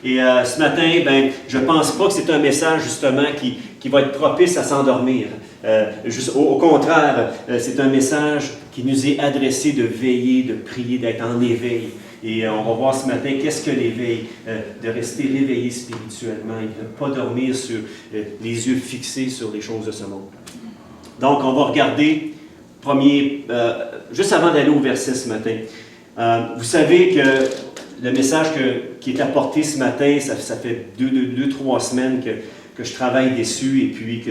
Et ce matin, je ne pense pas que c'est un message justement qui va être propice à s'endormir. Au contraire, c'est un message qui nous est adressé de veiller, de prier, d'être en éveil. Et on va voir ce matin qu'est-ce que l'éveil, de rester réveillé spirituellement et de ne pas dormir sur les yeux fixés sur les choses de ce monde. Donc, on va regarder juste avant d'aller au verset ce matin. Vous savez que le message qui est apporté ce matin, ça fait 2-3 semaines que je travaille dessus et puis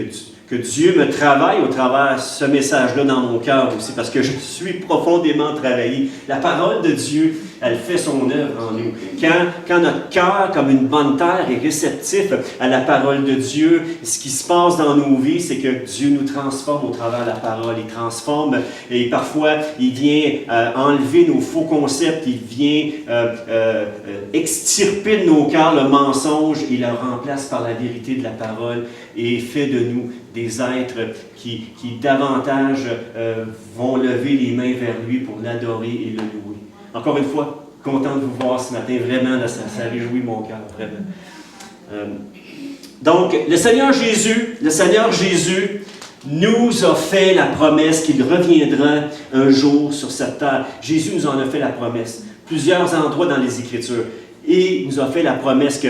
que Dieu me travaille au travers de ce message-là dans mon cœur aussi, parce que je suis profondément travaillé. La parole de Dieu, elle fait son œuvre en nous. Quand notre cœur, comme une bonne terre, est réceptif à la parole de Dieu, ce qui se passe dans nos vies, c'est que Dieu nous transforme au travers de la parole. Il transforme et parfois, il vient enlever nos faux concepts, il vient extirper de nos cœurs le mensonge et le remplace par la vérité de la parole et fait de nous des êtres qui davantage vont lever les mains vers lui pour l'adorer et le louer. Encore une fois, content de vous voir ce matin, vraiment, là, ça réjouit mon cœur, vraiment. Donc, le Seigneur Jésus nous a fait la promesse qu'il reviendra un jour sur cette terre. Jésus nous en a fait la promesse. Plusieurs endroits dans les Écritures. Et il nous a fait la promesse que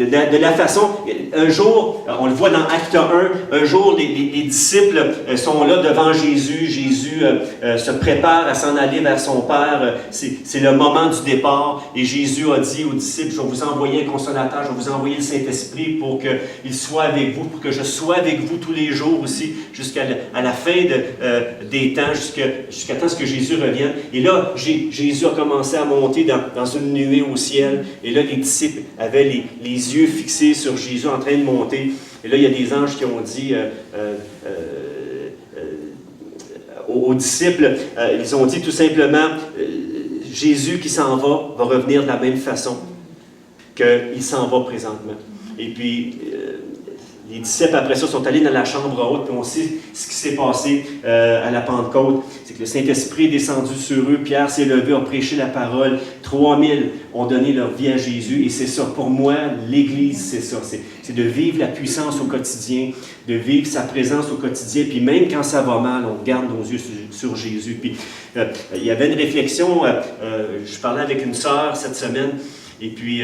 de la façon, un jour, on le voit dans Acte 1, un jour les disciples sont là devant Jésus. Jésus se prépare à s'en aller vers son Père. C'est le moment du départ. Et Jésus a dit aux disciples, je vais vous envoyer un consolateur, je vais vous envoyer le Saint-Esprit pour qu'il soit avec vous, pour que je sois avec vous tous les jours aussi, jusqu'à la fin des temps, jusqu'à temps que Jésus revienne. Et là, Jésus a commencé à monter dans une nuée au ciel. Et là, les disciples avaient les yeux fixés sur Jésus en train de monter. Et là, il y a des anges qui ont dit aux disciples, ils ont dit tout simplement, Jésus qui s'en va revenir de la même façon qu'il s'en va présentement. Et puis, les disciples, après ça, sont allés dans la chambre haute, puis on sait ce qui s'est passé à la Pentecôte. C'est que le Saint-Esprit est descendu sur eux, Pierre s'est levé, a prêché la parole, 3000 ont donné leur vie à Jésus, et c'est ça. Pour moi, l'Église, c'est ça. C'est de vivre la puissance au quotidien, de vivre sa présence au quotidien, puis même quand ça va mal, on garde nos yeux sur Jésus. Puis, il y avait une réflexion, je parlais avec une sœur cette semaine, et puis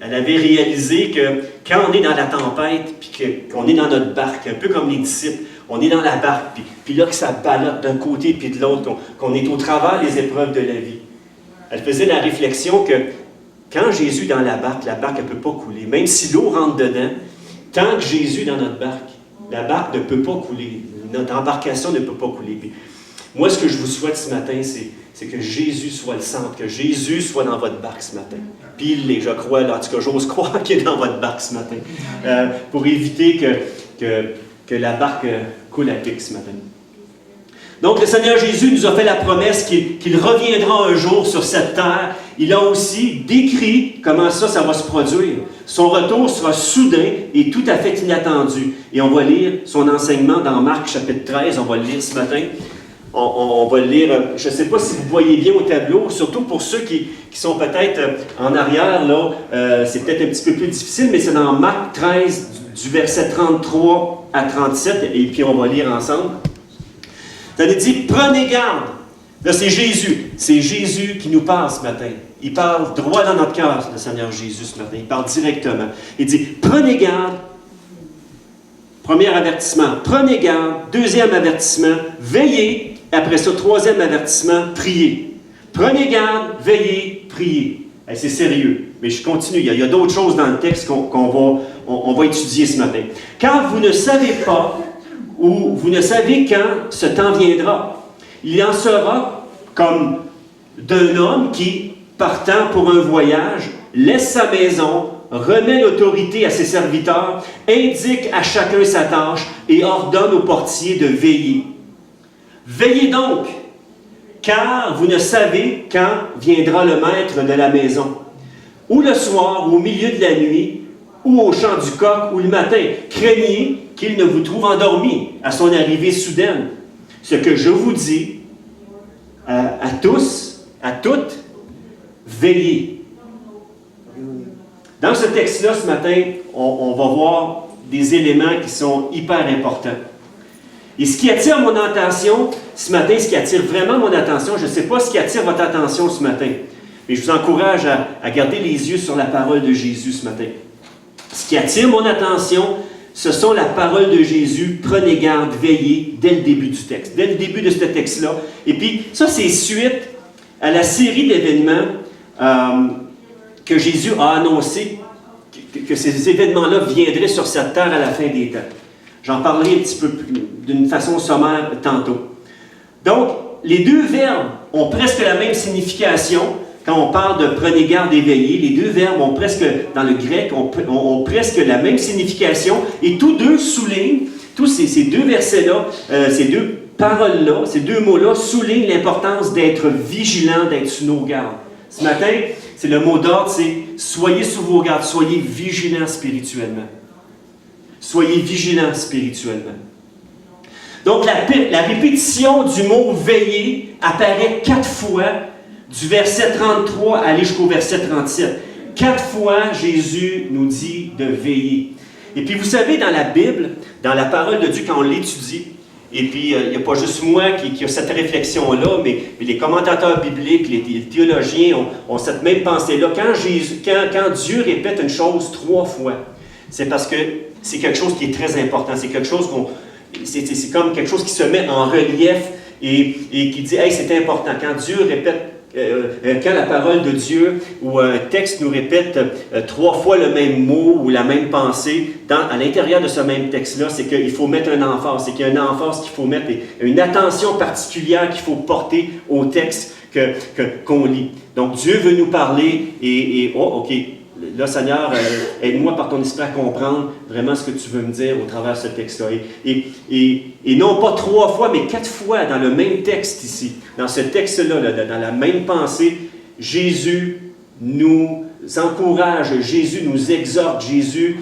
elle avait réalisé que quand on est dans la tempête, puis qu'on est dans notre barque, un peu comme les disciples, on est dans la barque, puis là que ça ballotte d'un côté puis de l'autre, qu'on est au travers des épreuves de la vie. Elle faisait la réflexion que quand Jésus est dans la barque ne peut pas couler. Même si l'eau rentre dedans, tant que Jésus est dans notre barque, la barque ne peut pas couler. Notre embarcation ne peut pas couler. Puis, moi, ce que je vous souhaite ce matin, c'est que Jésus soit le centre, que Jésus soit dans votre barque ce matin. Puis il l'est, je crois, là, en tout cas, j'ose croire qu'il est dans votre barque ce matin, pour éviter que la barque coule à pic ce matin. Donc, le Seigneur Jésus nous a fait la promesse qu'il reviendra un jour sur cette terre. Il a aussi décrit comment ça va se produire. Son retour sera soudain et tout à fait inattendu. Et on va lire son enseignement dans Marc chapitre 13, on va le lire ce matin. On va le lire, je ne sais pas si vous voyez bien au tableau, surtout pour ceux qui sont peut-être en arrière, là, c'est peut-être un petit peu plus difficile, mais c'est dans Marc 13, du verset 33 à 37, et puis on va lire ensemble. Ça nous dit, prenez garde. Là, c'est Jésus qui nous parle ce matin. Il parle droit dans notre cœur, le Seigneur Jésus ce matin. Il parle directement. Il dit, prenez garde. Premier avertissement, prenez garde. Deuxième avertissement, veillez. Après ça, troisième avertissement, priez. Prenez garde, veillez, priez. Hey, c'est sérieux, mais je continue. Il y a d'autres choses dans le texte qu'on va étudier ce matin. Car vous ne savez pas ou vous ne savez quand ce temps viendra. Il en sera comme d'un homme qui, partant pour un voyage, laisse sa maison, remet l'autorité à ses serviteurs, indique à chacun sa tâche et ordonne au portier de veiller. Veillez donc, car vous ne savez quand viendra le maître de la maison, ou le soir, ou au milieu de la nuit, ou au chant du coq, ou le matin. Craignez qu'il ne vous trouve endormi à son arrivée soudaine. Ce que je vous dis à tous, à toutes, veillez. Dans ce texte-là, ce matin, on va voir des éléments qui sont hyper importants. Et ce qui attire mon attention ce matin, ce qui attire vraiment mon attention, je ne sais pas ce qui attire votre attention ce matin, mais je vous encourage à garder les yeux sur la parole de Jésus ce matin. Ce qui attire mon attention, ce sont la parole de Jésus, prenez garde, veillez, dès le début du texte, dès le début de ce texte-là. Et puis, ça, c'est suite à la série d'événements que Jésus a annoncé, que ces événements-là viendraient sur cette terre à la fin des temps. J'en parlerai un petit peu d'une façon sommaire tantôt. Donc, les deux verbes ont presque la même signification quand on parle de prenez garde et veillez. Les deux verbes ont presque, dans le grec, ont presque la même signification. Et tous deux soulignent, tous ces deux versets-là, ces deux paroles-là, ces deux mots-là soulignent l'importance d'être vigilant, d'être sous nos gardes. Ce matin, c'est le mot d'ordre, c'est soyez sous vos gardes, soyez vigilants spirituellement. Soyez vigilants spirituellement. Donc, la répétition du mot « veiller » apparaît 4 fois, du verset 33 à aller jusqu'au verset 37. 4 fois, Jésus nous dit de veiller. Et puis, vous savez, dans la Bible, dans la parole de Dieu, quand on l'étudie, et puis, il n'y a pas juste moi qui a cette réflexion-là, mais les commentateurs bibliques, les théologiens ont cette même pensée-là. Quand Dieu répète une chose 3 fois, c'est parce que c'est quelque chose qui est très important. C'est quelque chose c'est comme quelque chose qui se met en relief et qui dit « Hey, c'est important ». Quand Dieu répète, quand la parole de Dieu ou un texte nous répète 3 fois le même mot ou la même pensée, à l'intérieur de ce même texte-là, c'est qu'il faut mettre un emphase. C'est qu'il y a une emphase qu'il faut mettre, une attention particulière qu'il faut porter au texte qu'on lit. Donc, Dieu veut nous parler OK. Là, Seigneur, aide-moi par ton esprit à comprendre vraiment ce que tu veux me dire au travers de ce texte-là. Et non pas 3 fois, mais 4 fois dans le même texte ici. Dans ce texte-là, dans la même pensée, Jésus nous encourage, Jésus nous exhorte, Jésus,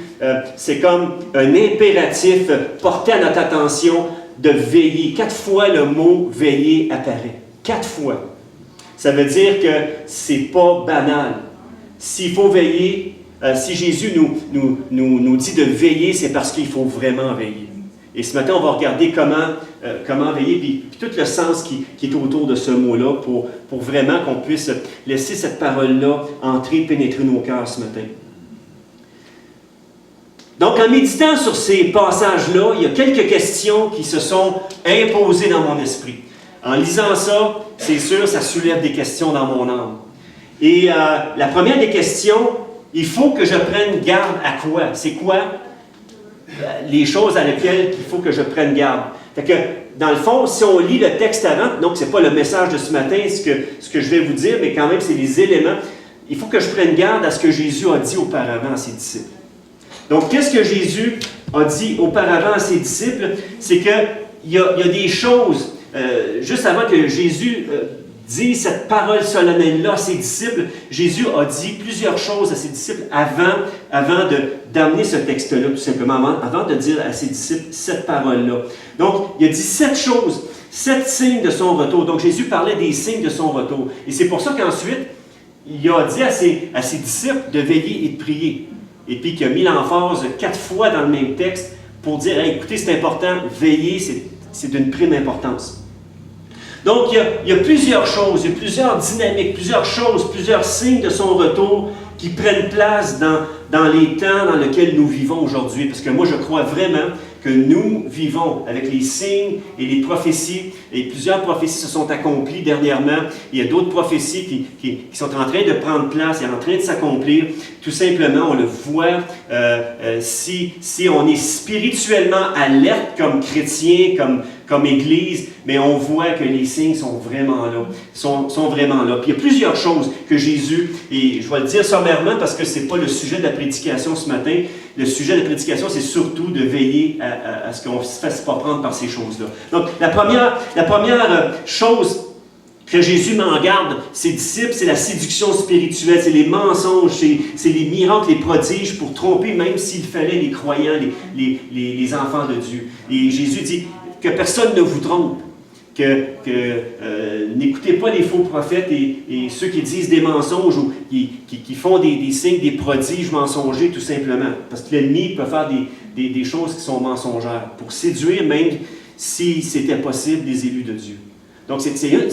c'est comme un impératif porté à notre attention de veiller. 4 fois le mot « veiller » apparaît. 4 fois. Ça veut dire que c'est pas banal. S'il faut veiller, si Jésus nous dit de veiller, c'est parce qu'il faut vraiment veiller. Et ce matin, on va regarder comment veiller, puis tout le sens qui est autour de ce mot-là pour vraiment qu'on puisse laisser cette parole-là entrer, pénétrer nos cœurs ce matin. Donc, en méditant sur ces passages-là, il y a quelques questions qui se sont imposées dans mon esprit. En lisant ça, c'est sûr, ça soulève des questions dans mon âme. Et la première des questions, il faut que je prenne garde à quoi? C'est quoi les choses à lesquelles il faut que je prenne garde? Fait que, dans le fond, si on lit le texte avant, donc ce n'est pas le message de ce matin, ce que je vais vous dire, mais quand même, c'est les éléments. Il faut que je prenne garde à ce que Jésus a dit auparavant à ses disciples. Donc, qu'est-ce que Jésus a dit auparavant à ses disciples? C'est qu'il y a des choses, juste avant que Jésus dit cette parole solennelle-là à ses disciples, Jésus a dit plusieurs choses à ses disciples avant d'amener ce texte-là, tout simplement, avant de dire à ses disciples cette parole-là. Donc, il a dit 7 choses, 7 signes de son retour. Donc, Jésus parlait des signes de son retour. Et c'est pour ça qu'ensuite, il a dit à ses disciples de veiller et de prier. Et puis qu'il a mis l'emphase 4 fois dans le même texte pour dire hey, écoutez, c'est important, veiller, c'est d'une prime importance. Donc, il y a plusieurs choses, il y a plusieurs dynamiques, plusieurs choses, plusieurs signes de son retour qui prennent place dans les temps dans lesquels nous vivons aujourd'hui. Parce que moi, je crois vraiment que nous vivons avec les signes et les prophéties, et plusieurs prophéties se sont accomplies dernièrement. Il y a d'autres prophéties qui sont en train de prendre place et en train de s'accomplir. Tout simplement, on le voit, si on est spirituellement alerte comme chrétien, comme Église, mais on voit que les signes sont vraiment là. Sont vraiment là. Puis il y a plusieurs choses que Jésus, et je vais le dire sommairement parce que ce n'est pas le sujet de la prédication ce matin. Le sujet de la prédication, c'est surtout de veiller à ce qu'on ne se fasse pas prendre par ces choses-là. Donc, la première chose que Jésus met en garde ses disciples, c'est la séduction spirituelle, c'est les mensonges, c'est les miracles, les prodiges pour tromper, même s'il fallait les croyants, les enfants de Dieu. Et Jésus dit que personne ne vous trompe. n'écoutez pas les faux prophètes et ceux qui disent des mensonges ou qui font des signes, des prodiges mensongers tout simplement. Parce que l'ennemi peut faire des choses qui sont mensongères pour séduire, même si c'était possible, des élus de Dieu. Donc c'est un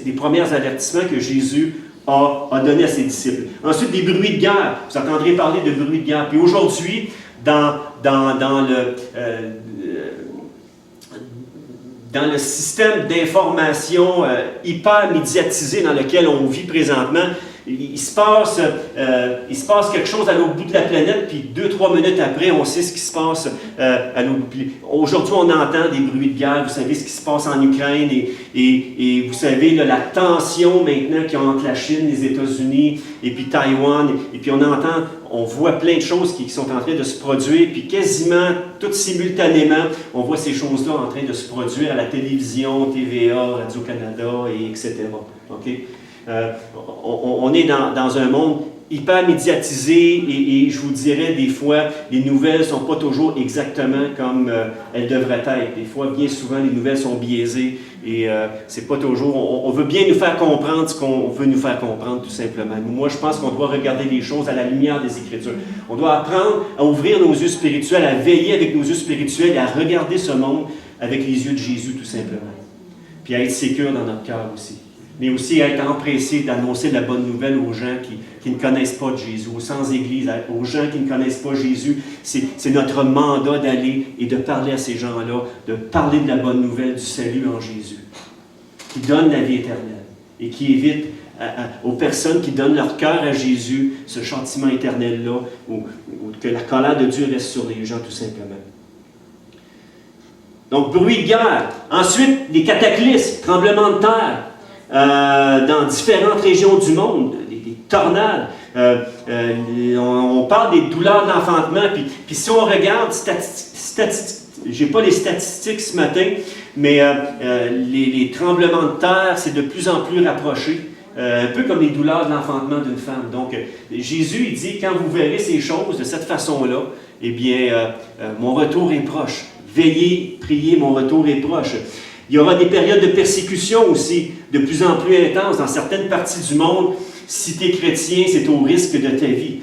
des premiers avertissements que Jésus a donné à ses disciples. Ensuite, des bruits de guerre. Vous entendrez parler de bruits de guerre. Puis aujourd'hui, dans le système d'information hyper médiatisé dans lequel on vit présentement, il se passe quelque chose à l'autre bout de la planète, puis 2-3 minutes après, on sait ce qui se passe à l'autre bout. Aujourd'hui, on entend des bruits de guerre, vous savez ce qui se passe en Ukraine, et vous savez là, la tension maintenant qu'il y a entre la Chine, les États-Unis, et puis Taïwan, et puis on voit plein de choses qui sont en train de se produire, puis quasiment, toutes simultanément, on voit ces choses-là en train de se produire à la télévision, TVA, Radio-Canada, et etc. Okay? On est dans un monde hyper médiatisé et je vous dirais des fois, les nouvelles ne sont pas toujours exactement comme elles devraient être. Des fois, bien souvent, les nouvelles sont biaisées et c'est pas toujours... On veut bien nous faire comprendre ce qu'on veut nous faire comprendre, tout simplement. Moi, je pense qu'on doit regarder les choses à la lumière des Écritures. On doit apprendre à ouvrir nos yeux spirituels, à veiller avec nos yeux spirituels et à regarder ce monde avec les yeux de Jésus, tout simplement. Puis à être sécure dans notre cœur aussi. Mais aussi à être empressé d'annoncer la bonne nouvelle aux gens qui ne connaissent pas de Jésus, aux sans-église, aux gens qui ne connaissent pas Jésus. C'est notre mandat d'aller et de parler à ces gens-là, de parler de la bonne nouvelle du salut en Jésus, qui donne la vie éternelle et qui évite aux personnes qui donnent leur cœur à Jésus ce châtiment éternel-là, ou que la colère de Dieu reste sur les gens tout simplement. Donc, bruit de guerre. Ensuite, des cataclysmes, tremblements de terre. Dans différentes régions du monde, des tornades. On parle des douleurs d'enfantement. Puis si on regarde, je n'ai pas les statistiques ce matin, mais les tremblements de terre, c'est de plus en plus rapproché. Un peu comme les douleurs de l'enfantement d'une femme. Donc, Jésus, il dit, quand vous verrez ces choses de cette façon-là, eh bien, mon retour est proche. Veillez, priez, mon retour est proche. Il y aura des périodes de persécution aussi, de plus en plus intenses dans certaines parties du monde. Si tu es chrétien, c'est au risque de ta vie.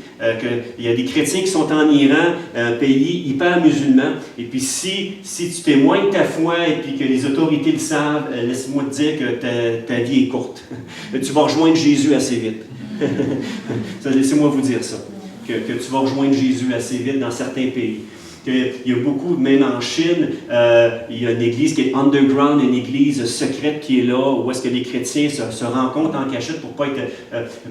Il y a des chrétiens qui sont en Iran, un pays hyper musulman. Et puis si tu témoignes ta foi et puis que les autorités le savent, laisse-moi te dire que ta vie est courte. Tu vas rejoindre Jésus assez vite. Laissez-moi vous dire ça. Que tu vas rejoindre Jésus assez vite dans certains pays. Il y a beaucoup, même en Chine, il y a une église qui est underground, une église secrète qui est là, où est-ce que les chrétiens se rencontrent en cachette pour ne pas être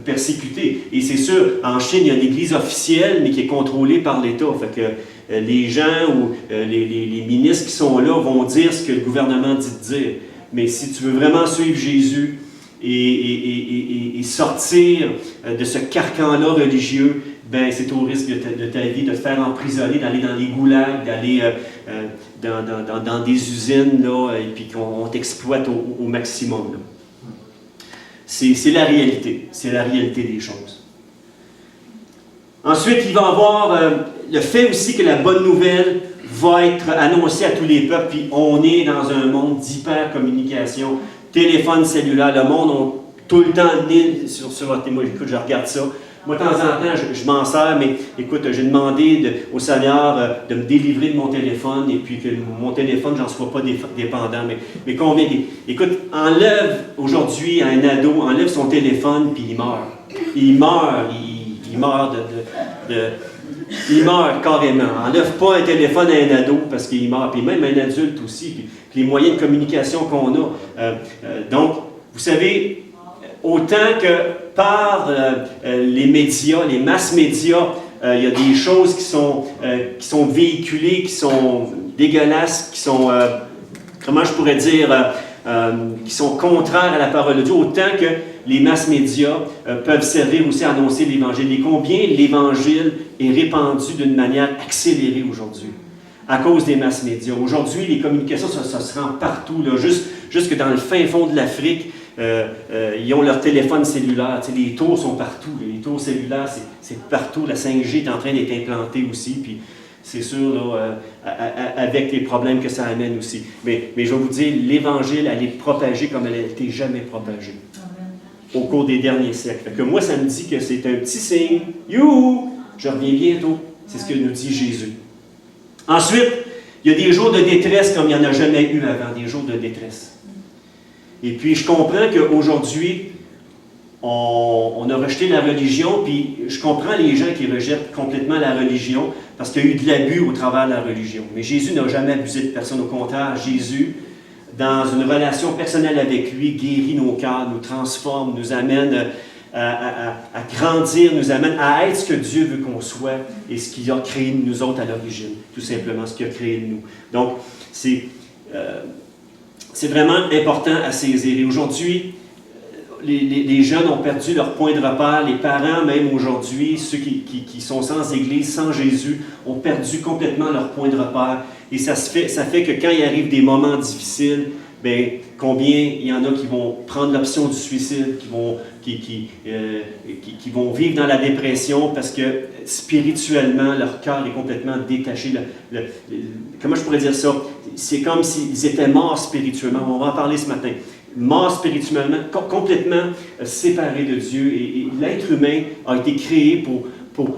persécutés. Et c'est sûr, en Chine, il y a une église officielle, mais qui est contrôlée par l'État. Fait que les gens ou les ministres qui sont là vont dire ce que le gouvernement dit de dire. Mais si tu veux vraiment suivre Jésus et sortir de ce carcan-là religieux, ben c'est au risque de ta vie de te faire emprisonner, d'aller dans les goulags, d'aller dans des usines, là, et puis qu'on t'exploite au maximum. C'est la réalité. C'est la réalité des choses. Ensuite, il va y avoir le fait aussi que la bonne nouvelle va être annoncée à tous les peuples, puis on est dans un monde d'hyper-communication, téléphone cellulaire, le monde a tout le temps sur moi, écoute, je regarde ça. Moi, de temps en temps, je m'en sers, mais écoute, j'ai demandé au Seigneur de me délivrer de mon téléphone et puis que mon téléphone, j'en sois pas dépendant. Mais combien... Écoute, enlève aujourd'hui à un ado, enlève son téléphone, puis il meurt. Il meurt il meurt carrément. Enlève pas un téléphone à un ado parce qu'il meurt. Puis même un adulte aussi. Puis les moyens de communication qu'on a. Donc, vous savez, autant que par les médias, les masses médias, il y a des choses qui sont véhiculées, qui sont dégueulasses, qui sont, comment je pourrais dire, qui sont contraires à la parole de Dieu, autant que les masses médias peuvent servir aussi à annoncer l'Évangile. Et combien l'Évangile est répandu d'une manière accélérée aujourd'hui, à cause des masses médias. Aujourd'hui, les communications, ça se rend partout, là, jusque dans le fin fond de l'Afrique. Ils ont leur téléphone cellulaire. Tu sais, les tours sont partout. Les tours cellulaires, c'est partout. La 5G est en train d'être implantée aussi. Puis, c'est sûr, là, avec les problèmes que ça amène aussi. Mais je vais vous dire, l'Évangile, elle est propagée comme elle n'a été jamais propagée au cours des derniers siècles. Fait que moi, ça me dit que c'est un petit signe. Youhou! Je reviens bientôt. C'est ce que nous dit Jésus. Ensuite, il y a des jours de détresse comme il n'y en a jamais eu avant, des jours de détresse. Et puis, je comprends qu'aujourd'hui, on a rejeté la religion, puis je comprends les gens qui rejettent complètement la religion parce qu'il y a eu de l'abus au travers de la religion. Mais Jésus n'a jamais abusé de personne. Au contraire, Jésus, dans une relation personnelle avec lui, guérit nos cœurs, nous transforme, nous amène à grandir, nous amène à être ce que Dieu veut qu'on soit et ce qu'il a créé de nous autres à l'origine. Tout simplement, ce qu'il a créé de nous. Donc, c'est vraiment important à saisir. Et aujourd'hui, les jeunes ont perdu leur point de repère. Les parents, même aujourd'hui, ceux qui sont sans Église, sans Jésus, ont perdu complètement leur point de repère. Et ça fait que quand il arrive des moments difficiles, bien, combien il y en a qui vont prendre l'option du suicide, qui vont vivre dans la dépression parce que spirituellement, leur cœur est complètement détaché. Comment je pourrais dire ça? C'est comme s'ils étaient morts spirituellement. On va en parler ce matin. Morts spirituellement, complètement séparés de Dieu. Et l'être humain a été créé pour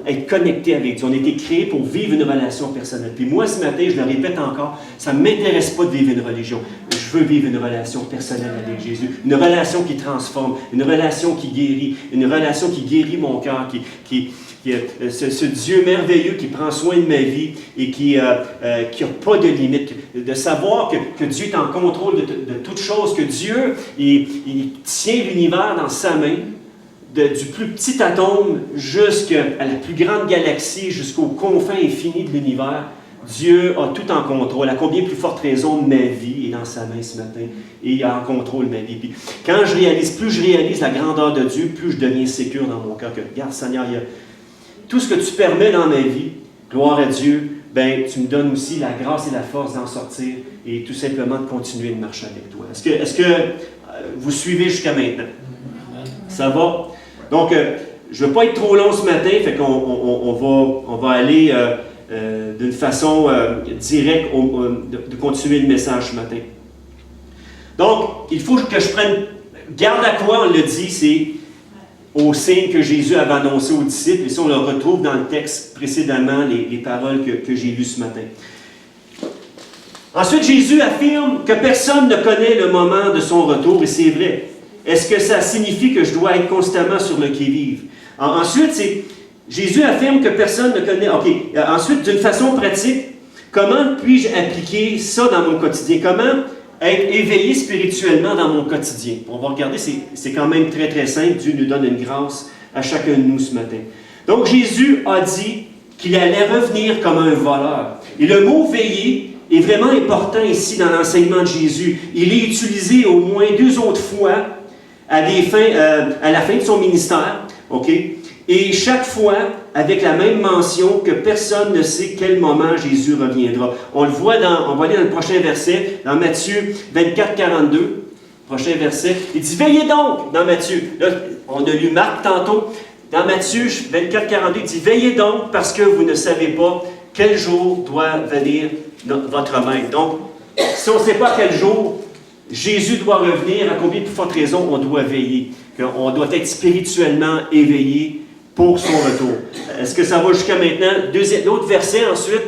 être connecté avec Dieu. On a été créé pour vivre une relation personnelle. Puis moi, ce matin, je le répète encore, ça ne m'intéresse pas de vivre une religion. Je veux vivre une relation personnelle avec Jésus. Une relation qui transforme, une relation qui guérit, une relation qui guérit mon cœur, ce Dieu merveilleux qui prend soin de ma vie et qui n'a pas de limite. De savoir que Dieu est en contrôle de toutes choses, que Dieu il tient l'univers dans sa main, du plus petit atome jusqu'à la plus grande galaxie, jusqu'aux confins infinis de l'univers. Dieu a tout en contrôle. À combien plus forte raison, ma vie est dans sa main ce matin et il a en contrôle ma vie. Puis, plus je réalise la grandeur de Dieu, plus je deviens sécure dans mon cœur. Que, regarde, Seigneur, il y a tout ce que tu permets dans ma vie, gloire à Dieu, ben, tu me donnes aussi la grâce et la force d'en sortir et tout simplement de continuer de marcher avec toi. Est-ce que vous suivez jusqu'à maintenant? Ça va? Donc, je ne veux pas être trop long ce matin, fait qu'on on va aller d'une façon directe de continuer le message ce matin. Donc, il faut que je prenne garde à quoi, on le dit, c'est au signe que Jésus avait annoncé aux disciples. Et ça, on le retrouve dans le texte précédemment, les paroles que j'ai lues ce matin. Ensuite, Jésus affirme que personne ne connaît le moment de son retour, et c'est vrai. Est-ce que ça signifie que je dois être constamment sur le qui-vive? Ensuite, Jésus affirme que personne ne connaît... OK. Ensuite, d'une façon pratique, comment puis-je appliquer ça dans mon quotidien? Comment être éveillé spirituellement dans mon quotidien? On va regarder, c'est quand même très, très simple. Dieu nous donne une grâce à chacun de nous ce matin. Donc, Jésus a dit qu'il allait revenir comme un voleur. Et le mot « veiller » est vraiment important ici dans l'enseignement de Jésus. Il est utilisé au moins 2 autres fois à la fin de son ministère. OK? Et chaque fois, avec la même mention que personne ne sait quel moment Jésus reviendra. On le voit on va aller dans le prochain verset, dans Matthieu 24, 42. Prochain verset. Il dit, veillez donc, dans Matthieu. Là, on a lu Marc tantôt. Dans Matthieu 24, 42, il dit, veillez donc parce que vous ne savez pas quel jour doit venir votre maître. Donc, si on ne sait pas quel jour Jésus doit revenir, à combien de plus forte raison on doit veiller. On doit être spirituellement éveillé pour son retour. Est-ce que ça va jusqu'à maintenant? L'autre verset ensuite,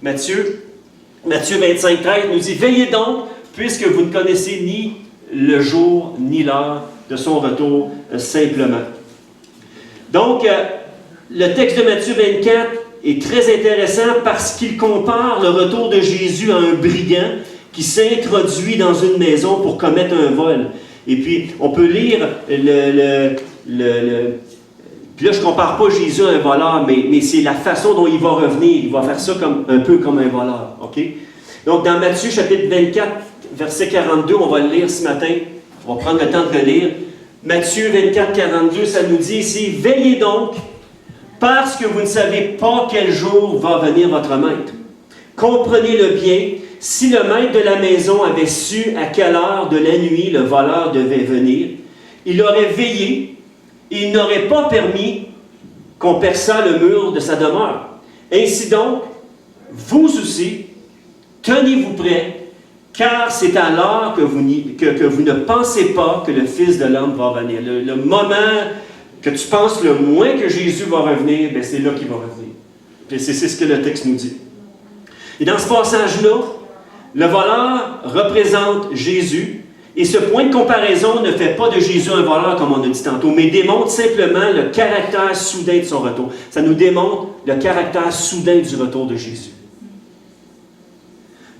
Matthieu 25, 13, nous dit « Veillez donc, puisque vous ne connaissez ni le jour ni l'heure de son retour, simplement. » Donc, le texte de Matthieu 24 est très intéressant parce qu'il compare le retour de Jésus à un brigand qui s'introduit dans une maison pour commettre un vol. Et puis, on peut lire puis là, je ne compare pas Jésus à un voleur, mais c'est la façon dont il va revenir. Il va faire ça un peu comme un voleur. OK? Donc, dans Matthieu, chapitre 24, verset 42, on va le lire ce matin. On va prendre le temps de le lire. Matthieu 24, 42, ça nous dit ici, « Veillez donc, parce que vous ne savez pas quel jour va venir votre maître. Comprenez-le bien, si le maître de la maison avait su à quelle heure de la nuit le voleur devait venir, il aurait veillé et il n'aurait pas permis qu'on perçât le mur de sa demeure. Ainsi donc, vous aussi, tenez-vous prêts, car c'est alors que vous ne pensez pas que le Fils de l'homme va venir. Le moment que tu penses le moins que Jésus va revenir, bien, c'est là qu'il va revenir. Et c'est ce que le texte nous dit. Et dans ce passage-là, le voleur représente Jésus, et ce point de comparaison ne fait pas de Jésus un voleur, comme on a dit tantôt, mais démontre simplement le caractère soudain de son retour. Ça nous démontre le caractère soudain du retour de Jésus.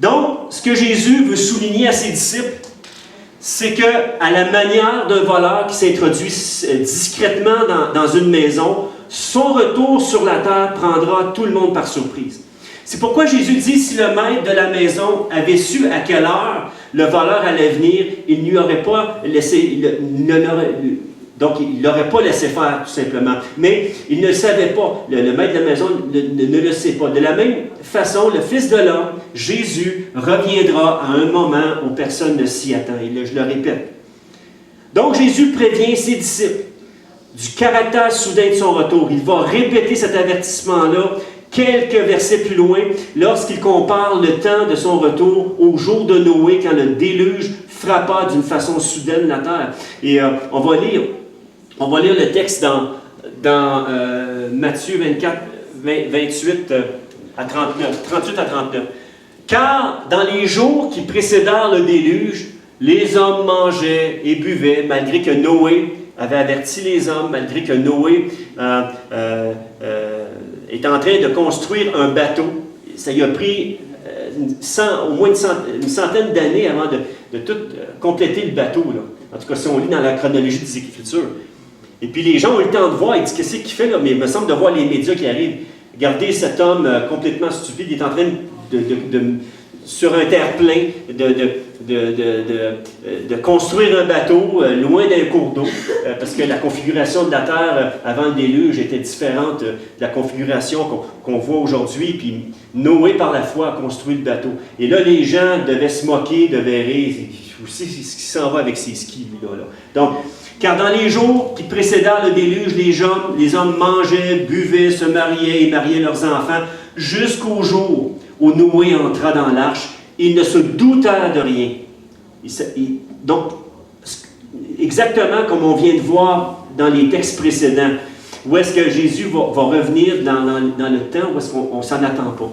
Donc, ce que Jésus veut souligner à ses disciples, c'est qu'à la manière d'un voleur qui s'introduit discrètement dans une maison, son retour sur la terre prendra tout le monde par surprise. C'est pourquoi Jésus dit, si le maître de la maison avait su à quelle heure le voleur allait venir, il ne lui aurait pas laissé, donc il ne l'aurait pas laissé faire, tout simplement. Mais il ne le savait pas. Le maître de la maison ne le sait pas. De la même façon, le Fils de l'homme, Jésus, reviendra à un moment où personne ne s'y attend. Et je le répète. Donc Jésus prévient ses disciples du caractère soudain de son retour. Il va répéter cet avertissement-là quelques versets plus loin, lorsqu'il compare le temps de son retour au jour de Noé, quand le déluge frappa d'une façon soudaine la terre. Et on va lire le texte dans Matthieu 24, 28 à 39, 38 à 39. Car dans les jours qui précédèrent le déluge, les hommes mangeaient et buvaient, malgré que Noé avait averti les hommes, malgré que Noé est en train de construire un bateau. Ça lui a pris au moins une centaine d'années avant de tout compléter le bateau. Là. En tout cas, si on lit dans la chronologie des Écritures. Et puis les gens ont eu le temps de voir, ils disent, qu'est-ce qu'il fait là? Mais il me semble de voir les médias qui arrivent. Regardez cet homme complètement stupide, il est en train sur un terre-plein, de construire un bateau loin d'un cours d'eau, parce que la configuration de la terre avant le déluge était différente de la configuration qu'on voit aujourd'hui. Puis Noé, par la foi, a construit le bateau. Et là, les gens devaient se moquer, devaient rire. C'est ce qui s'en va avec ses skis, lui, là. Donc, car dans les jours qui précédèrent le déluge, les hommes mangeaient, buvaient, se mariaient et mariaient leurs enfants, jusqu'au jour où Noé entra dans l'arche. Ils ne se doutèrent de rien. Donc, exactement comme on vient de voir dans les textes précédents, où est-ce que Jésus va revenir dans le temps, où est-ce qu'on ne s'en attend pas.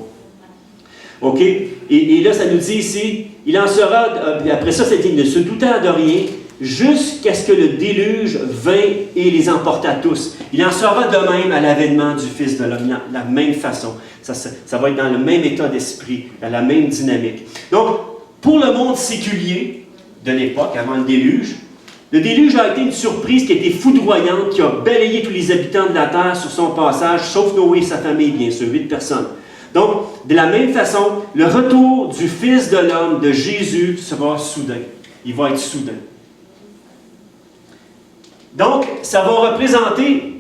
OK? Et là, ça nous dit ici, il en sera, après ça, ils ne se doutèrent de rien, jusqu'à ce que le déluge vint et les emporta tous. Il en sera de même à l'avènement du Fils de l'homme, de la même façon. Ça va être dans le même état d'esprit, dans la même dynamique. Donc, pour le monde séculier de l'époque, avant le déluge a été une surprise qui a été foudroyante, qui a balayé tous les habitants de la terre sur son passage, sauf Noé et sa famille, bien sûr, 8 personnes. Donc, de la même façon, le retour du Fils de l'homme, de Jésus, sera soudain. Il va être soudain. Donc, ça va représenter,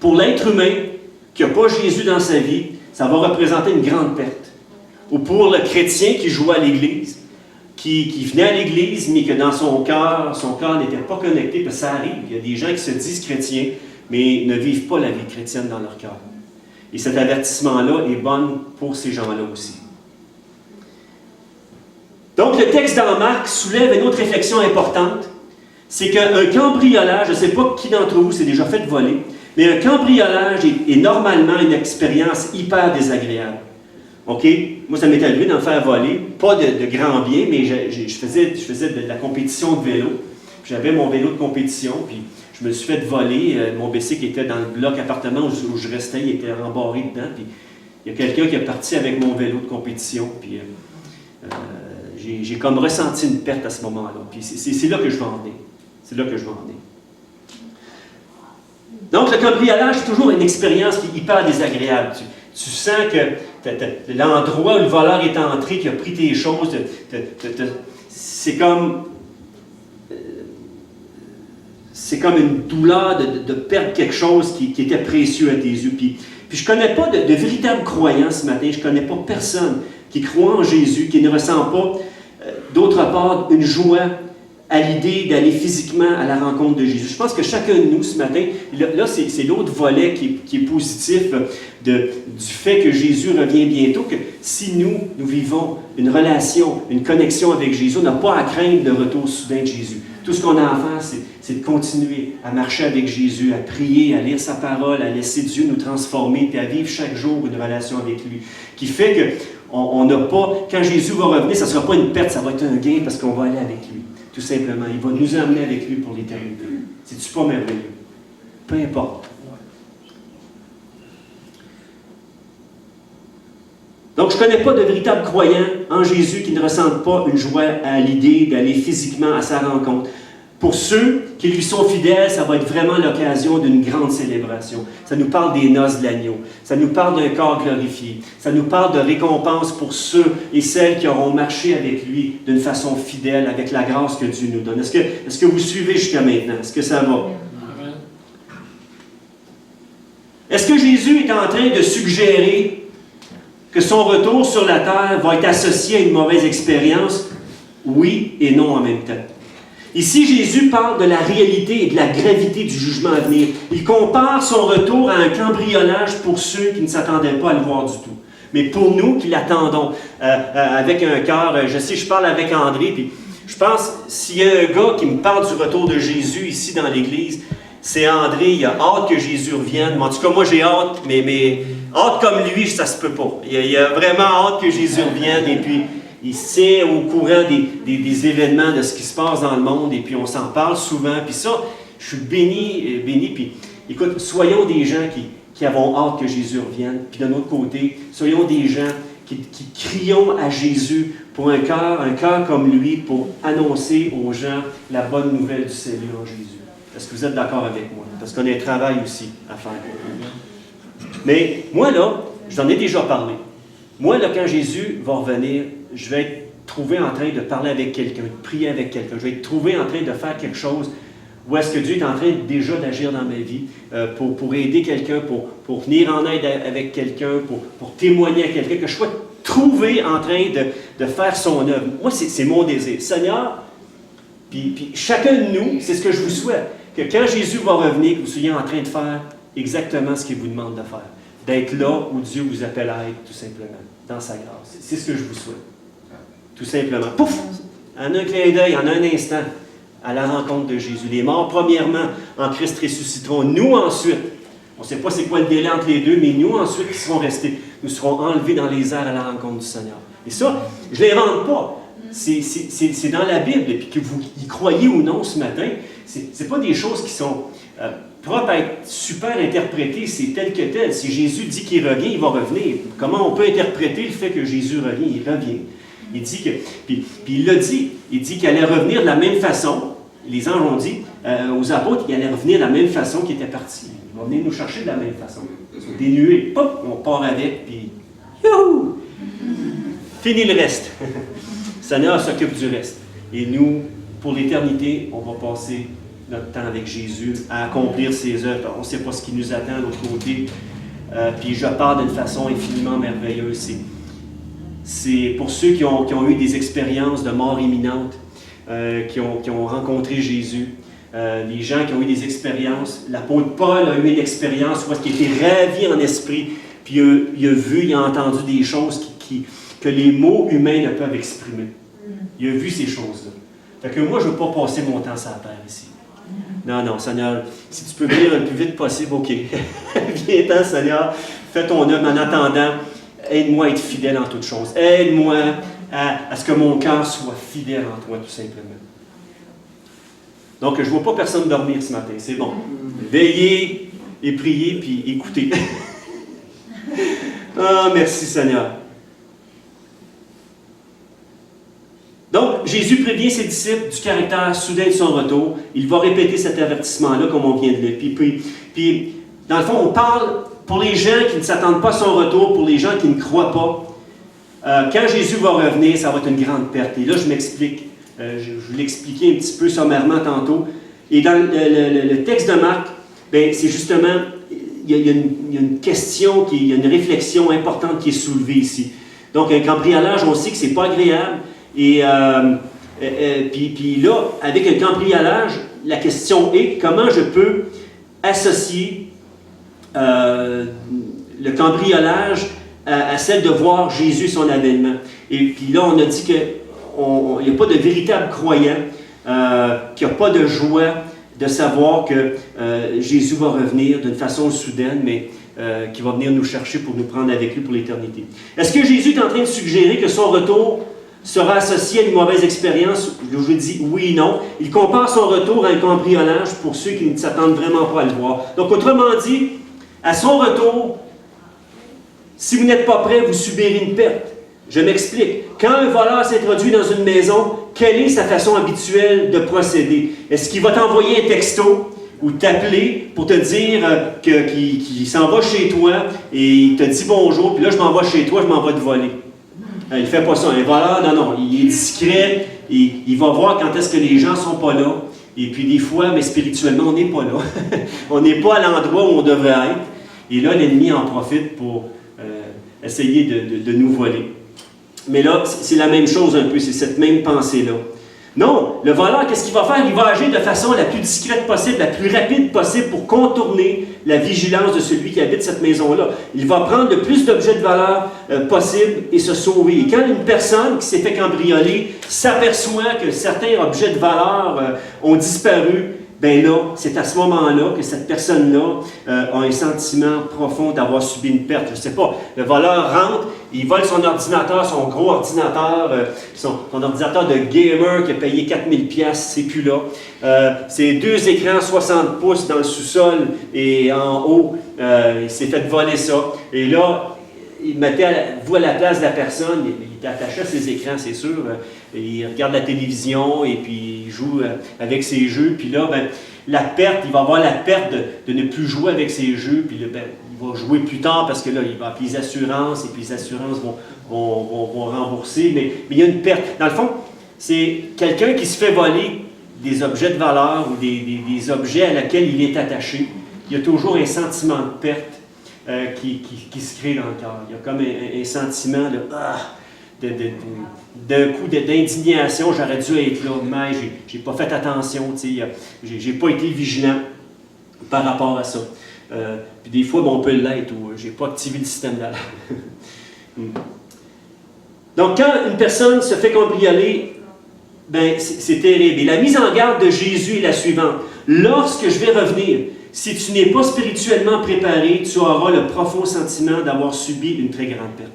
pour l'être humain qui n'a pas Jésus dans sa vie, ça va représenter une grande perte. Ou pour le chrétien qui jouait à l'Église, qui venait à l'Église, mais que dans son cœur n'était pas connecté, parce que ça arrive. Il y a des gens qui se disent chrétiens, mais ne vivent pas la vie chrétienne dans leur cœur. Et cet avertissement-là est bon pour ces gens-là aussi. Donc, le texte dans Marc soulève une autre réflexion importante. C'est qu'un cambriolage, je ne sais pas qui d'entre vous s'est déjà fait voler, mais un cambriolage est normalement une expérience hyper désagréable. OK? Moi, ça m'est arrivé d'en faire voler. Pas de grands biens, mais je faisais de la compétition de vélo. J'avais mon vélo de compétition, puis je me suis fait voler. Mon bicycle était dans le bloc appartement où je restais, il était embarré dedans. Puis il y a quelqu'un qui est parti avec mon vélo de compétition, puis j'ai comme ressenti une perte à ce moment-là. Puis c'est là que je vais en venir. C'est là que je vais en venir. Donc, le cambriolage, c'est toujours une expérience qui est hyper désagréable. Tu sens que l'endroit où le voleur est entré, qui a pris tes choses, c'est comme une douleur de perdre quelque chose qui était précieux à tes yeux. Puis je ne connais pas de véritables croyants ce matin. Je ne connais pas personne qui croit en Jésus, qui ne ressent pas, d'autre part, une joie à l'idée d'aller physiquement à la rencontre de Jésus. Je pense que chacun de nous, ce matin, là c'est l'autre volet qui est positif du fait que Jésus revient bientôt, que si nous vivons une relation, une connexion avec Jésus, on n'a pas à craindre le retour soudain de Jésus. Tout ce qu'on a à faire, c'est de continuer à marcher avec Jésus, à prier, à lire sa parole, à laisser Dieu nous transformer, puis à vivre chaque jour une relation avec lui, qui fait que on n'a pas, quand Jésus va revenir, ça ne sera pas une perte, ça va être un gain parce qu'on va aller avec lui. Tout simplement. Il va nous emmener avec lui pour l'éternité. C'est-tu pas merveilleux? Peu importe. Donc, je ne connais pas de véritables croyants en Jésus qui ne ressentent pas une joie à l'idée d'aller physiquement à sa rencontre. Pour ceux qui lui sont fidèles, ça va être vraiment l'occasion d'une grande célébration. Ça nous parle des noces de l'agneau. Ça nous parle d'un corps glorifié. Ça nous parle de récompense pour ceux et celles qui auront marché avec lui d'une façon fidèle, avec la grâce que Dieu nous donne. Est-ce que vous suivez jusqu'à maintenant? Est-ce que ça va? Est-ce que Jésus est en train de suggérer que son retour sur la terre va être associé à une mauvaise expérience? Oui et non en même temps. Ici, Jésus parle de la réalité et de la gravité du jugement à venir. Il compare son retour à un cambriolage pour ceux qui ne s'attendaient pas à le voir du tout. Mais pour nous qui l'attendons avec un cœur, je parle avec André, puis je pense, s'il y a un gars qui me parle du retour de Jésus ici dans l'Église, c'est André. Il a hâte que Jésus revienne. En tout cas, moi j'ai hâte, mais hâte comme lui, ça se peut pas. Il a vraiment hâte que Jésus revienne, et puis il se tient au courant des événements, de ce qui se passe dans le monde, et puis on s'en parle souvent. Puis ça, je suis béni. Puis écoute, soyons des gens qui avons hâte que Jésus revienne. Puis de notre côté, soyons des gens qui crions à Jésus pour un cœur comme lui, pour annoncer aux gens la bonne nouvelle du salut en Jésus. Est-ce que vous êtes d'accord avec moi? Parce qu'on a un travail aussi à faire. Mais moi, là, j'en ai déjà parlé. Moi, là, quand Jésus va revenir, je vais être trouvé en train de parler avec quelqu'un, de prier avec quelqu'un. Je vais être trouvé en train de faire quelque chose où est-ce que Dieu est en train déjà d'agir dans ma vie pour aider quelqu'un, pour venir en aide avec quelqu'un, pour témoigner à quelqu'un, que je sois trouvé en train de faire son œuvre. Moi, c'est mon désir. Seigneur, puis chacun de nous, c'est ce que je vous souhaite, que quand Jésus va revenir, que vous soyez en train de faire exactement ce qu'il vous demande de faire. D'être là où Dieu vous appelle à être, tout simplement, dans sa grâce. C'est ce que je vous souhaite. Tout simplement. Pouf! En un clin d'œil, en un instant, à la rencontre de Jésus. Les morts, premièrement, en Christ ressusciteront. Nous, ensuite, on ne sait pas c'est quoi le délai entre les deux, mais nous, ensuite, qui serons restés, nous serons enlevés dans les airs à la rencontre du Seigneur. Et ça, je ne l'invente pas. C'est dans la Bible. Et puis que vous y croyez ou non ce matin, ce n'est pas des choses qui sont propres à être super interprétées. C'est tel que tel. Si Jésus dit qu'il revient, il va revenir. Comment on peut interpréter le fait que Jésus revient? Il revient. Il dit que, puis il l'a dit. Il dit qu'il allait revenir de la même façon. Les anges ont dit aux apôtres qu'il allait revenir de la même façon qu'il était parti. Il va venir nous chercher de la même façon. Des nuées, pop, on part avec, puis youhou! Fini le reste. Le Seigneur s'occupe du reste. Et nous, pour l'éternité, on va passer notre temps avec Jésus à accomplir ses œuvres. On ne sait pas ce qui nous attend de l'autre côté. Puis je parle d'une façon infiniment merveilleuse. C'est pour ceux qui ont eu des expériences de mort imminente, qui ont rencontré Jésus, les gens qui ont eu des expériences. L'apôtre Paul a eu une expérience où il était ravi en esprit, puis il a vu, il a entendu des choses que les mots humains ne peuvent exprimer. Il a vu ces choses-là. Fait que moi, je ne veux pas passer mon temps sur la terre ici. Non, Seigneur, si tu peux venir le plus vite possible, OK. Viens-t'en, Seigneur, fais ton œuvre en attendant. Aide-moi à être fidèle en toutes choses. Aide-moi à ce que mon cœur soit fidèle en toi, tout simplement. Donc, je ne vois pas personne dormir ce matin. C'est bon. Veillez et priez, puis écoutez. Ah, merci Seigneur. Donc, Jésus prévient ses disciples du caractère soudain de son retour. Il va répéter cet avertissement-là, comme on vient de le dire. Puis, dans le fond, on parle pour les gens qui ne s'attendent pas à son retour, pour les gens qui ne croient pas. Quand Jésus va revenir, ça va être une grande perte. Et là, je m'explique. Je vous l'expliquais un petit peu sommairement tantôt. Et dans le texte de Marc, c'est justement, il y a une question, il y a une réflexion importante qui est soulevée ici. Donc, un cambriolage, on sait que ce n'est pas agréable. Et Puis là, avec un cambriolage, la question est comment je peux associer le cambriolage à celle de voir Jésus, son avènement. Et puis là, on a dit qu'il n'y a pas de véritable croyant, qu'il n'y a pas de joie de savoir que Jésus va revenir d'une façon soudaine, mais qui va venir nous chercher pour nous prendre avec lui pour l'éternité. Est-ce que Jésus est en train de suggérer que son retour sera associé à une mauvaise expérience? Je vous dis oui et non. Il compare son retour à un cambriolage pour ceux qui ne s'attendent vraiment pas à le voir. Donc, autrement dit, à son retour, si vous n'êtes pas prêt, vous subirez une perte. Je m'explique. Quand un voleur s'introduit dans une maison, quelle est sa façon habituelle de procéder? Est-ce qu'il va t'envoyer un texto ou t'appeler pour te dire qu'il s'en va chez toi et il te dit bonjour, puis là, je m'en vais chez toi, je m'en vais te voler? Il ne fait pas ça. Un voleur, non, il est discret, il va voir quand est-ce que les gens ne sont pas là. Et puis des fois, mais spirituellement, on n'est pas là. On n'est pas à l'endroit où on devrait être. Et là, l'ennemi en profite pour essayer de nous voler. Mais là, c'est la même chose un peu, c'est cette même pensée-là. Non, le voleur, qu'est-ce qu'il va faire? Il va agir de façon la plus discrète possible, la plus rapide possible pour contourner la vigilance de celui qui habite cette maison-là. Il va prendre le plus d'objets de valeur possible et se sauver. Et quand une personne qui s'est fait cambrioler s'aperçoit que certains objets de valeur ont disparu, bien là, c'est à ce moment-là que cette personne-là a un sentiment profond d'avoir subi une perte. Je ne sais pas, le voleur rentre, il vole son ordinateur, son gros ordinateur, son ordinateur de gamer qui a payé 4000$, c'est plus là. C'est 2 écrans 60 pouces dans le sous-sol et en haut, il s'est fait voler ça. Et là, il mettait vous à la place de la personne, il était attaché à ses écrans, c'est sûr. Il regarde la télévision et puis il joue avec ses jeux. Puis là, ben, la perte, il va avoir la perte de ne plus jouer avec ses jeux. Puis là, ben, il va jouer plus tard parce que là, il va appeler les assurances et puis les assurances vont rembourser. Mais il y a une perte. Dans le fond, c'est quelqu'un qui se fait voler des objets de valeur ou des objets à laquelle il est attaché. Il y a toujours un sentiment de perte qui se crée dans le cœur. Il y a comme un sentiment d'un coup d'indignation. J'aurais dû être là, mais j'ai pas fait attention, j'ai pas été vigilant par rapport à ça. Puis des fois, on peut l'être ou j'ai pas activé le système d'alarme. Donc, quand une personne se fait cambrioler, ben, c'est terrible. Et la mise en garde de Jésus est la suivante. Lorsque je vais revenir, si tu n'es pas spirituellement préparé, tu auras le profond sentiment d'avoir subi une très grande perte.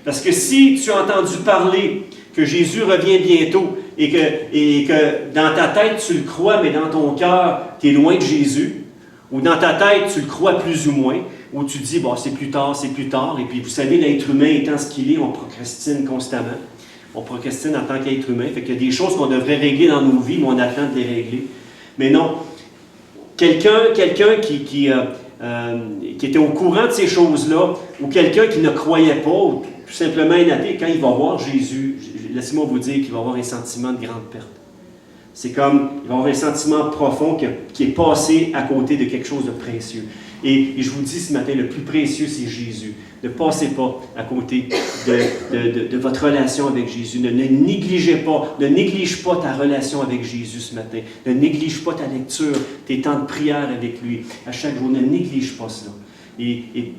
Parce que si tu as entendu parler que Jésus revient bientôt et que dans ta tête tu le crois, mais dans ton cœur tu es loin de Jésus, ou dans ta tête tu le crois plus ou moins, ou tu dis bon, c'est plus tard, et puis vous savez, l'être humain étant ce qu'il est, on procrastine constamment. On procrastine en tant qu'être humain. Fait qu'il y a des choses qu'on devrait régler dans nos vies, mais on attend de les régler. Mais non. Quelqu'un qui était au courant de ces choses-là, ou quelqu'un qui ne croyait pas, ou tout simplement un athée, quand il va voir Jésus, laissez-moi vous dire qu'il va avoir un sentiment de grande perte. C'est comme, il va avoir un sentiment profond qui est passé à côté de quelque chose de précieux. Et je vous dis ce matin, le plus précieux, c'est Jésus. Ne passez pas à côté de votre relation avec Jésus. Ne néglige pas ta relation avec Jésus ce matin. Ne néglige pas ta lecture, tes temps de prière avec lui. À chaque jour, ne néglige pas cela. Et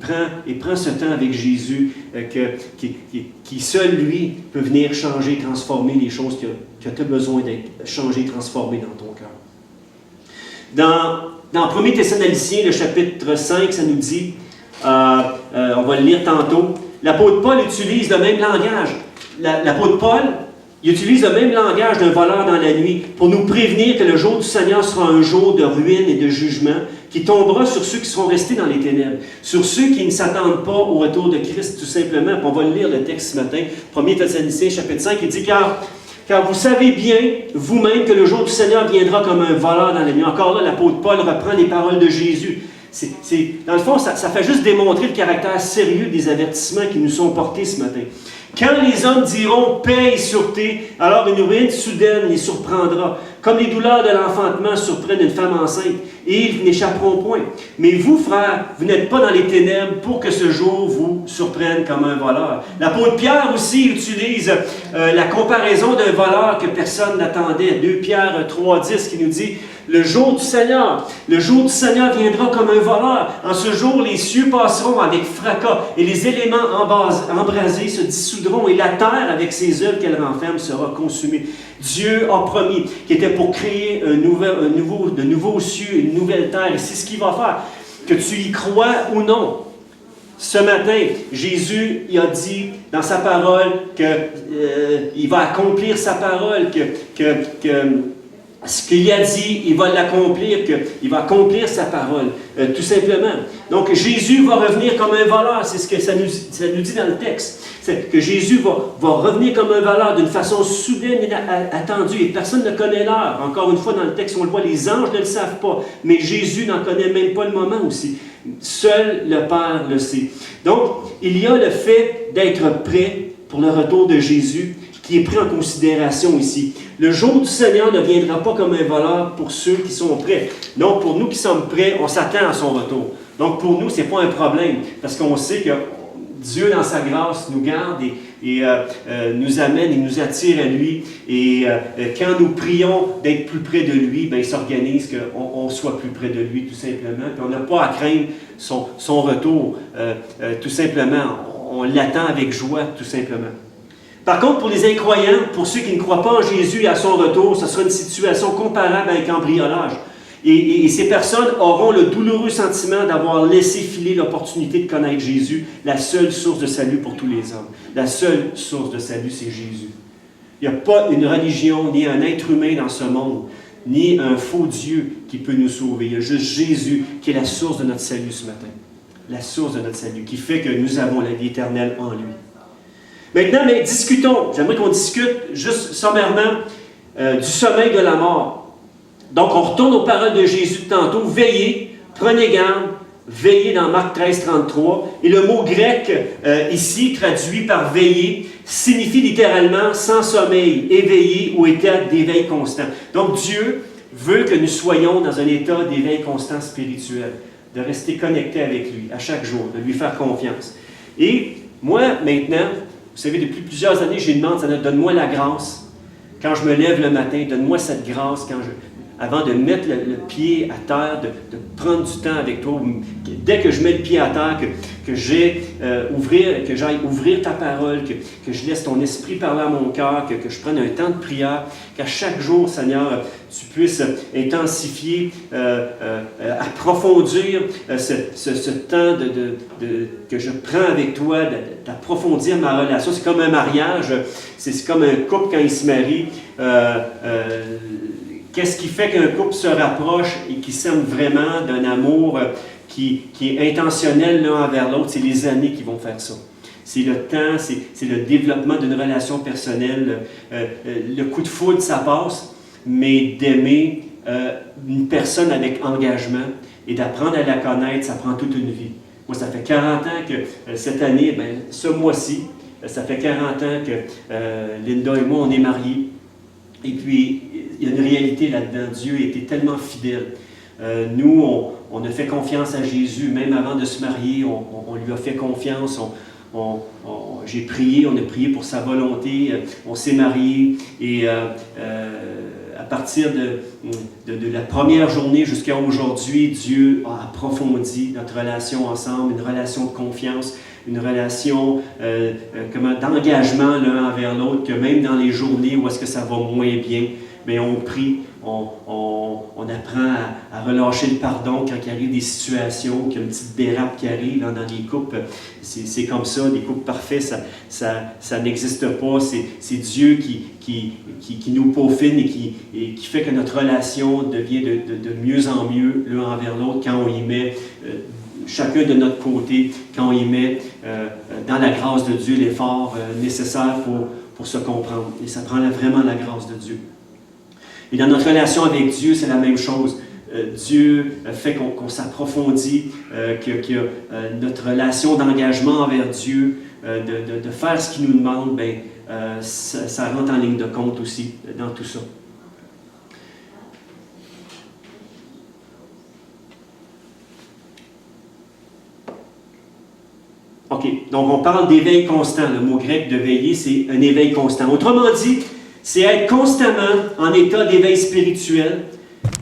prends ce temps avec Jésus qui seul, lui, peut venir changer, transformer les choses que tu as besoin d'être changées, transformées dans ton cœur. Dans 1 Thessaloniciens, le chapitre 5, ça nous dit, on va le lire tantôt, l'apôtre Paul utilise le même langage. L'apôtre Paul, il utilise le même langage d'un voleur dans la nuit pour nous prévenir que le jour du Seigneur sera un jour de ruine et de jugement qui tombera sur ceux qui seront restés dans les ténèbres, sur ceux qui ne s'attendent pas au retour de Christ, tout simplement. Puis on va lire le texte ce matin, 1 Thessaloniciens, chapitre 5, il dit « Car vous savez bien, vous-même, que le jour du Seigneur viendra comme un voleur dans la nuit. » Encore là, l'apôtre Paul reprend les paroles de Jésus. Dans le fond, ça fait juste démontrer le caractère sérieux des avertissements qui nous sont portés ce matin. Quand les hommes diront paix et sûreté, alors une ruine soudaine les surprendra, comme les douleurs de l'enfantement surprennent une femme enceinte. et ils n'échapperont point. Mais vous, frères, vous n'êtes pas dans les ténèbres pour que ce jour vous surprenne comme un voleur. L'apôtre Pierre aussi utilise la comparaison d'un voleur que personne n'attendait. 2 Pierre 3,10 qui nous dit « Le jour du Seigneur viendra comme un voleur. En ce jour, les cieux passeront avec fracas et les éléments embrasés se dissoudront et la terre, avec ses œuvres qu'elle renferme, sera consumée. » Dieu a promis qu'il était pour créer de nouveaux cieux et une nouvelle terre. Et c'est ce qu'il va faire. Que tu y crois ou non. Ce matin, Jésus il a dit dans sa parole qu'il va accomplir sa parole, ce qu'il a dit, il va l'accomplir, qu'il va accomplir sa parole, tout simplement. Donc, Jésus va revenir comme un voleur, c'est ce que ça nous dit dans le texte. C'est que Jésus va revenir comme un voleur d'une façon soudaine et attendue, et personne ne connaît l'heure. Encore une fois, dans le texte, on le voit, les anges ne le savent pas, mais Jésus n'en connaît même pas le moment aussi. Seul le Père le sait. Donc, il y a le fait d'être prêt pour le retour de Jésus, qui est pris en considération ici. Le jour du Seigneur ne viendra pas comme un voleur pour ceux qui sont prêts. Donc, pour nous qui sommes prêts, on s'attend à son retour. Donc, pour nous, ce n'est pas un problème, parce qu'on sait que Dieu, dans sa grâce, nous garde et nous amène et nous attire à lui. Et quand nous prions d'être plus près de lui, bien, il s'organise qu'on soit plus près de lui, tout simplement. Puis on n'a pas à craindre son retour, tout simplement. On l'attend avec joie, tout simplement. Par contre, pour les incroyants, pour ceux qui ne croient pas en Jésus et à son retour, ce sera une situation comparable à un cambriolage. Et ces personnes auront le douloureux sentiment d'avoir laissé filer l'opportunité de connaître Jésus, la seule source de salut pour tous les hommes. La seule source de salut, c'est Jésus. Il n'y a pas une religion, ni un être humain dans ce monde, ni un faux Dieu qui peut nous sauver. Il y a juste Jésus qui est la source de notre salut ce matin. La source de notre salut, qui fait que nous avons la vie éternelle en lui. Maintenant, mais discutons. J'aimerais qu'on discute juste sommairement du sommeil de la mort. Donc, on retourne aux paroles de Jésus de tantôt. Veillez, prenez garde, veillez dans Marc 13, 33. Et le mot grec, ici, traduit par veiller, signifie littéralement sans sommeil, éveillé ou état d'éveil constant. Donc, Dieu veut que nous soyons dans un état d'éveil constant spirituel, de rester connectés avec lui à chaque jour, de lui faire confiance. Et moi, maintenant, vous savez, depuis plusieurs années, je lui demande, donne-moi la grâce. Quand je me lève le matin, donne-moi cette grâce avant de mettre le pied à terre, de prendre du temps avec toi. Dès que je mets le pied à terre, que j'aille ouvrir ta parole, que je laisse ton esprit parler à mon cœur, que je prenne un temps de prière, qu'à chaque jour, Seigneur, tu puisses intensifier, approfondir ce temps que je prends avec toi, d'approfondir ma relation. C'est comme un mariage, c'est comme un couple quand il se marie. Qu'est-ce qui fait qu'un couple se rapproche et qui s'aime vraiment d'un amour qui est intentionnel l'un envers l'autre? C'est les années qui vont faire ça. C'est le temps, c'est le développement d'une relation personnelle. Le coup de foudre, ça passe, mais d'aimer une personne avec engagement et d'apprendre à la connaître, ça prend toute une vie. Moi, ça fait 40 ans que cette année, ce mois-ci, ça fait 40 ans que Linda et moi, on est mariés. Et puis, il y a une réalité là-dedans. Dieu a été tellement fidèle. Nous, on a fait confiance à Jésus, même avant de se marier, on lui a fait confiance. J'ai prié, on a prié pour sa volonté, on s'est mariés. Et à partir de la première journée jusqu'à aujourd'hui, Dieu a approfondi notre relation ensemble, une relation de confiance, une relation d'engagement l'un envers l'autre, que même dans les journées où est-ce que ça va moins bien, mais on prie, on apprend à relâcher le pardon quand il arrive des situations, qu'il y a une petite dérape qui arrive dans les couples. C'est comme ça, des couples parfaits, ça n'existe pas. C'est Dieu qui nous peaufine et qui fait que notre relation devient de mieux en mieux l'un envers l'autre quand on y met chacun de notre côté, quand on y met dans la grâce de Dieu l'effort nécessaire pour se comprendre. Et ça prend vraiment la grâce de Dieu. Et dans notre relation avec Dieu, c'est la même chose. Dieu fait qu'on s'approfondit, qu'il y a notre relation d'engagement envers Dieu, de faire ce qu'il nous demande, ça rentre en ligne de compte aussi dans tout ça. OK, donc on parle d'éveil constant. Le mot grec de veiller, c'est un éveil constant. Autrement dit, c'est être constamment en état d'éveil spirituel,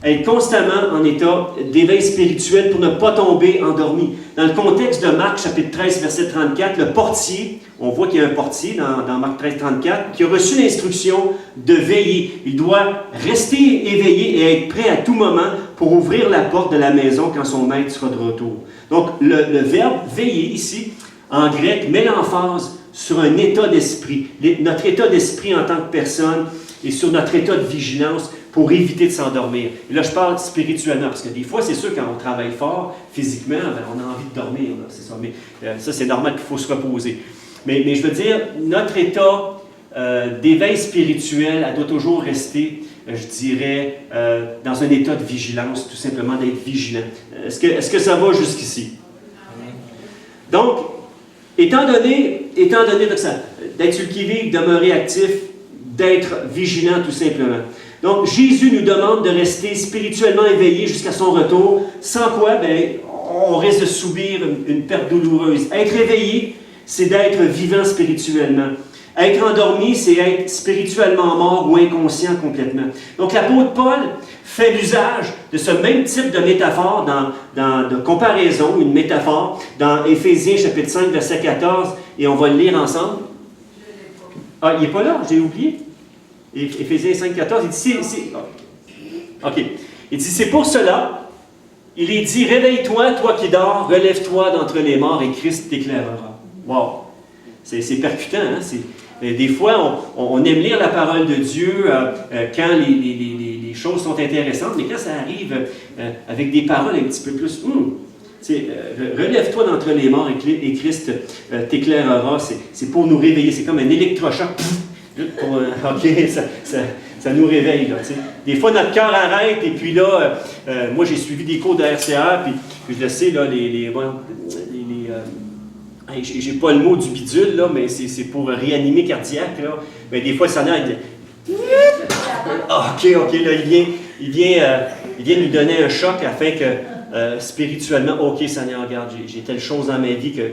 être constamment en état d'éveil spirituel pour ne pas tomber endormi. Dans le contexte de Marc, chapitre 13, verset 34, le portier, on voit qu'il y a un portier dans Marc 13, 34, qui a reçu l'instruction de veiller. Il doit rester éveillé et être prêt à tout moment pour ouvrir la porte de la maison quand son maître sera de retour. Donc, le verbe « veiller » ici, en grec, met l'emphase sur un état d'esprit. Notre état d'esprit en tant que personne et sur notre état de vigilance pour éviter de s'endormir. Et là, je parle spirituellement, parce que des fois, c'est sûr, quand on travaille fort, physiquement, ben, on a envie de dormir, c'est ça. Mais ça, c'est normal qu'il faut se reposer. Mais je veux dire, notre état d'éveil spirituel, elle doit toujours rester, je dirais, dans un état de vigilance, tout simplement d'être vigilant. Est-ce que ça va jusqu'ici? Donc, étant donné d'être sur le qui-vive, demeurer actif, d'être vigilant tout simplement. Donc, Jésus nous demande de rester spirituellement éveillé jusqu'à son retour, sans quoi, bien, on risque de subir une perte douloureuse. Être éveillé, c'est d'être vivant spirituellement. Être endormi, c'est être spirituellement mort ou inconscient complètement. Donc, l'apôtre Paul fait l'usage de ce même type de métaphore, de comparaison, une métaphore, dans Éphésiens chapitre 5, verset 14, et on va le lire ensemble. Ah, il n'est pas là, j'ai oublié. Éphésiens 5, 14, il dit, OK. Il dit, c'est pour cela, il est dit, réveille-toi, toi qui dors, relève-toi d'entre les morts et Christ t'éclairera. Wow! C'est percutant, hein? Des fois, on aime lire la parole de Dieu quand les choses sont intéressantes, mais quand ça arrive avec des paroles un petit peu plus... relève-toi d'entre les morts et Christ t'éclairera. C'est pour nous réveiller. C'est comme un électrochoc. OK, ça nous réveille. Là, des fois, notre cœur arrête, et puis là, moi, j'ai suivi des cours de RCA, puis je le sais, là, j'ai pas le mot du bidule, là, mais c'est pour réanimer cardiaque. Là. Mais des fois, ça aide. OK, là, il vient nous donner un choc afin que spirituellement, OK, Seigneur, regarde, j'ai telle chose dans ma vie que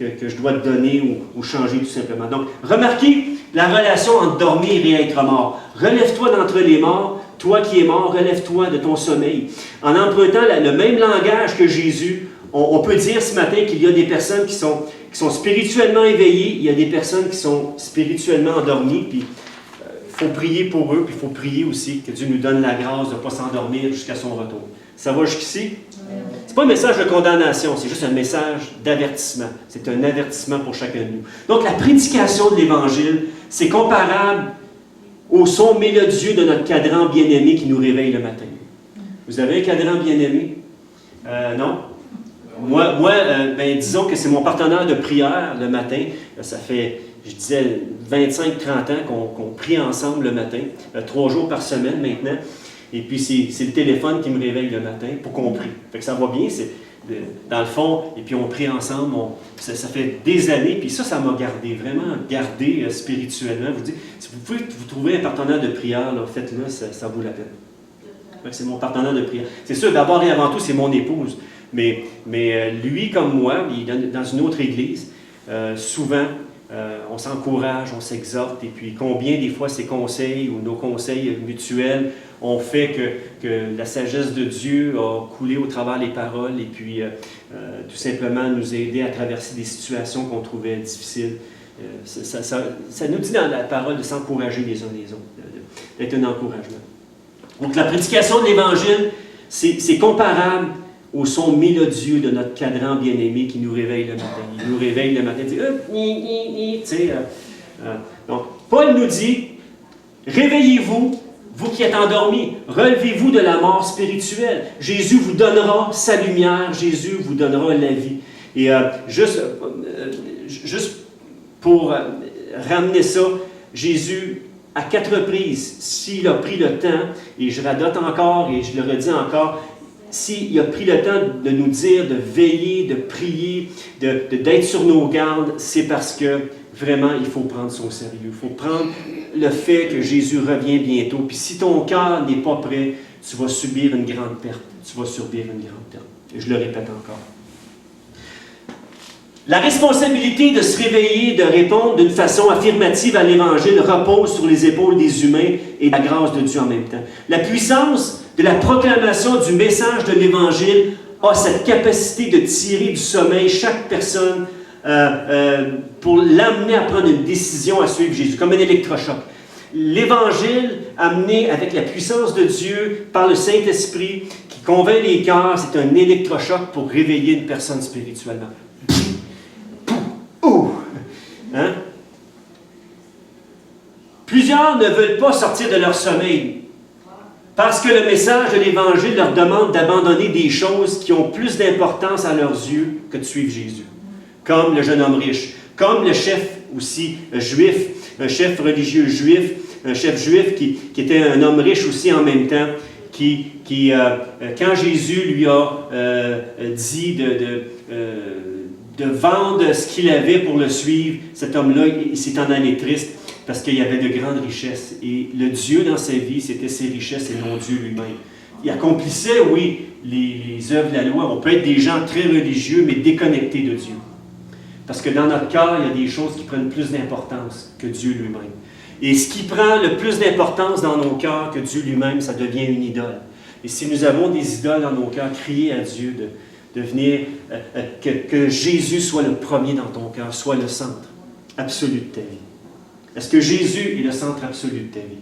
je dois te donner ou changer tout simplement. Donc, remarquez la relation entre dormir et être mort. Relève-toi d'entre les morts, toi qui es mort, relève-toi de ton sommeil. En empruntant le même langage que Jésus, on peut dire ce matin qu'il y a des personnes qui sont spirituellement éveillées, il y a des personnes qui sont spirituellement endormies, puis il faut prier pour eux, puis il faut prier aussi que Dieu nous donne la grâce de ne pas s'endormir jusqu'à son retour. Ça va jusqu'ici? Ce n'est pas un message de condamnation, c'est juste un message d'avertissement. C'est un avertissement pour chacun de nous. Donc, la prédication de l'Évangile, c'est comparable au son mélodieux de notre cadran bien-aimé qui nous réveille le matin. Vous avez un cadran bien-aimé? Non? Moi, disons que c'est mon partenaire de prière le matin. Ça fait, je disais, 25-30 ans qu'on prie ensemble le matin, 3 jours par semaine maintenant. Et puis, c'est le téléphone qui me réveille le matin pour qu'on prie. Fait que ça va bien, dans le fond, et puis on prie ensemble. Ça fait des années, puis ça m'a vraiment gardé spirituellement. Je vous dis, si vous pouvez vous trouver un partenaire de prière, faites-le, ça vaut la peine. C'est mon partenaire de prière. C'est sûr, d'abord et avant tout, c'est mon épouse. Mais lui, comme moi, il est dans une autre église. Souvent, on s'encourage, on s'exhorte, et puis combien des fois ces conseils ou nos conseils mutuels ont fait que la sagesse de Dieu a coulé au travers des paroles, et puis tout simplement nous aider à traverser des situations qu'on trouvait difficiles. Ça nous dit dans la parole de s'encourager les uns les autres, d'être un encouragement. Donc la prédication de l'Évangile, c'est comparable au son mélodieux de notre cadran bien-aimé qui nous réveille le matin. Il nous réveille le matin, il dit, donc, Paul nous dit, réveillez-vous, vous qui êtes endormis, relevez-vous de la mort spirituelle. Jésus vous donnera sa lumière, Jésus vous donnera la vie. Et juste pour ramener ça, Jésus, à 4 reprises, s'il a pris le temps, et je radote encore et je le redis encore, s'il a pris le temps de nous dire de veiller, de prier, d'être sur nos gardes, c'est parce que vraiment, il faut prendre ça au sérieux. Il faut prendre le fait que Jésus revient bientôt. Puis si ton cœur n'est pas prêt, tu vas subir une grande perte. Tu vas subir une grande perte. Et je le répète encore. La responsabilité de se réveiller, de répondre d'une façon affirmative à l'Évangile repose sur les épaules des humains et la grâce de Dieu en même temps. La puissance de la proclamation du message de l'Évangile a cette capacité de tirer du sommeil chaque personne pour l'amener à prendre une décision à suivre Jésus, comme un électrochoc. L'Évangile, amené avec la puissance de Dieu par le Saint-Esprit, qui convainc les cœurs, c'est un électrochoc pour réveiller une personne spirituellement. Hein? Plusieurs ne veulent pas sortir de leur sommeil parce que le message de l'Évangile leur demande d'abandonner des choses qui ont plus d'importance à leurs yeux que de suivre Jésus. Comme le jeune homme riche, comme le chef aussi juif, un chef religieux juif, un chef juif qui était un homme riche aussi en même temps, quand Jésus lui a dit de vendre ce qu'il avait pour le suivre, cet homme-là, il s'est en allé triste parce qu'il y avait de grandes richesses. Et le Dieu dans sa vie, c'était ses richesses et non Dieu lui-même. Il accomplissait, oui, les œuvres de la loi. On peut être des gens très religieux, mais déconnectés de Dieu. Parce que dans notre cœur, il y a des choses qui prennent plus d'importance que Dieu lui-même. Et ce qui prend le plus d'importance dans nos cœurs que Dieu lui-même, ça devient une idole. Et si nous avons des idoles dans nos cœurs, criez à Dieu de venir, que Jésus soit le premier dans ton cœur, soit le centre absolu de ta vie. Est-ce que Jésus est le centre absolu de ta vie?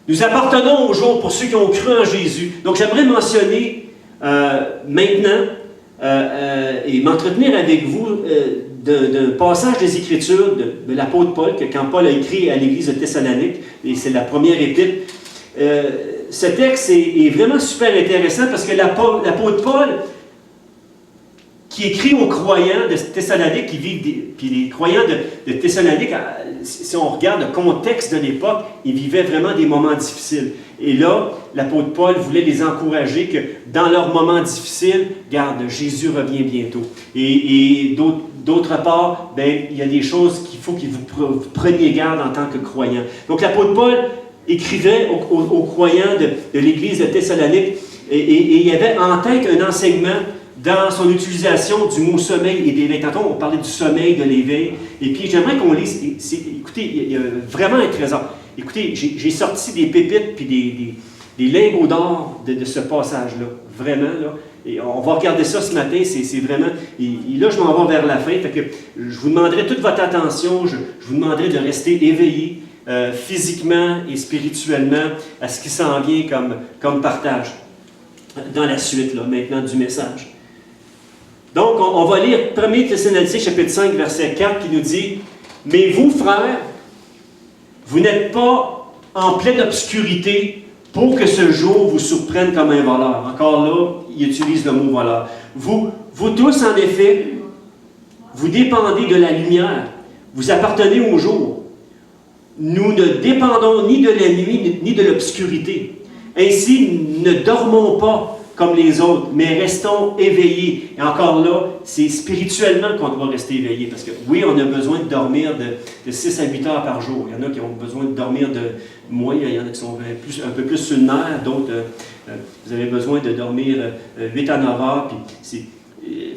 Nous appartenons au jour pour ceux qui ont cru en Jésus. Donc j'aimerais mentionner maintenant et m'entretenir avec vous d'un passage des Écritures de l'apôtre Paul, que quand Paul a écrit à l'Église de Thessalonique, et c'est la première épître. Ce texte est vraiment super intéressant parce que l'apôtre Paul, qui écrit aux croyants de Thessalonique, puis les croyants de Thessalonique, si on regarde le contexte de l'époque, ils vivaient vraiment des moments difficiles. Et là, l'apôtre Paul voulait les encourager que dans leurs moments difficiles, regarde, Jésus revient bientôt. Et d'autre part, il y a des choses qu'il faut que vous preniez garde en tant que croyants. Donc l'apôtre Paul écrivait aux croyants de l'Église de Thessalonique et il y avait en tête un enseignement dans son utilisation du mot sommeil et d'éveil. Tantôt, on parlait du sommeil, de l'éveil. Et puis, j'aimerais qu'on lise. Écoutez, il y a vraiment un trésor. Écoutez, j'ai sorti des pépites puis des lingots d'or de ce passage-là. Vraiment, là. Et on va regarder ça ce matin. C'est vraiment. Et là, je m'en vais vers la fin. Fait que je vous demanderai toute votre attention. Je vous demanderai de rester éveillé physiquement et spirituellement à ce qui s'en vient comme partage dans la suite, là, maintenant, du message. Donc, on va lire 1 Thessaloniciens, chapitre 5, verset 4, qui nous dit « Mais vous, frères, vous n'êtes pas en pleine obscurité pour que ce jour vous surprenne comme un voleur. » Encore là, il utilise le mot « voleur ». Vous tous, en effet, vous dépendez de la lumière. Vous appartenez au jour. Nous ne dépendons ni de la nuit, ni de l'obscurité. Ainsi, ne dormons pas comme les autres, mais restons éveillés. Et encore là, c'est spirituellement qu'on doit rester éveillé. Parce que oui, on a besoin de dormir de 6 à 8 heures par jour. Il y en a qui ont besoin de dormir de moins, il y en a qui sont un peu plus sur le nerf, d'autres, vous avez besoin de dormir 8 à 9 heures. Puis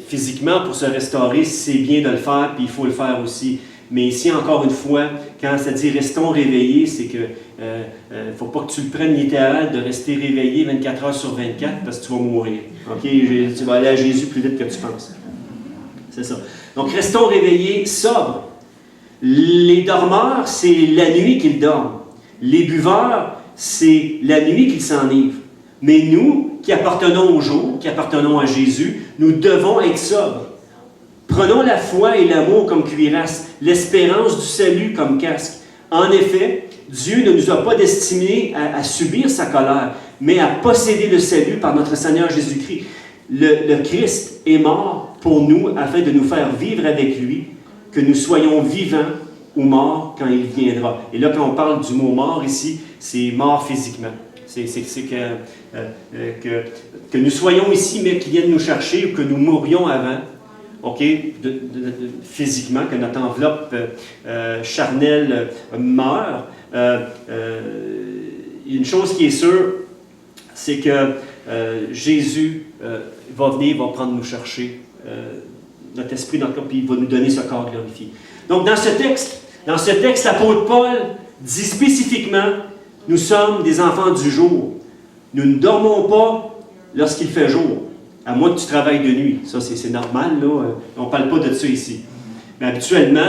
physiquement, pour se restaurer, c'est bien de le faire, puis il faut le faire aussi. Mais ici, encore une fois, quand ça dit « restons réveillés », c'est que ne faut pas que tu le prennes littéral de rester réveillé 24 heures sur 24 parce que tu vas mourir. OK? Tu vas aller à Jésus plus vite que tu penses. C'est ça. Donc, restons réveillés, sobres. Les dormeurs, c'est la nuit qu'ils dorment. Les buveurs, c'est la nuit qu'ils s'enivrent. Mais nous, qui appartenons au jour, qui appartenons à Jésus, nous devons être sobres. Prenons la foi et l'amour comme cuirasse, l'espérance du salut comme casque. En effet, Dieu ne nous a pas destinés à subir sa colère, mais à posséder le salut par notre Seigneur Jésus-Christ. Le Christ est mort pour nous afin de nous faire vivre avec lui, que nous soyons vivants ou morts quand il viendra. Et là, quand on parle du mot mort ici, c'est mort physiquement. C'est que nous soyons ici, mais qu'il vienne nous chercher ou que nous mourions avant. OK, physiquement, que notre enveloppe charnelle meurt. Une chose qui est sûre, c'est que Jésus va venir, va prendre nous chercher notre esprit, notre corps, puis il va nous donner ce corps glorifié. Donc, dans ce texte, l'apôtre Paul dit spécifiquement, nous sommes des enfants du jour. Nous ne dormons pas lorsqu'il fait jour, à moins que tu travailles de nuit. Ça, c'est normal, là. On ne parle pas de ça ici. Mais habituellement,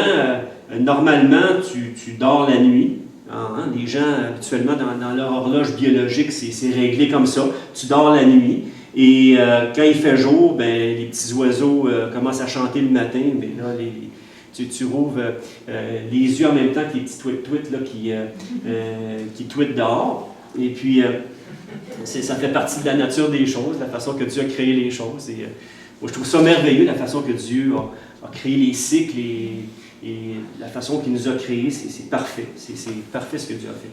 normalement, tu dors la nuit. Hein? Les gens, habituellement, dans leur horloge biologique, c'est réglé comme ça. Tu dors la nuit. Et quand il fait jour, ben, les petits oiseaux commencent à chanter le matin. Mais là, tu rouvres les yeux en même temps que les petits tweets là, qui tweetent dehors. Et puis, ça fait partie de la nature des choses, la façon que Dieu a créé les choses. Et, moi, je trouve ça merveilleux, la façon que Dieu a créé les cycles et la façon qu'il nous a créés. C'est parfait. C'est parfait ce que Dieu a fait.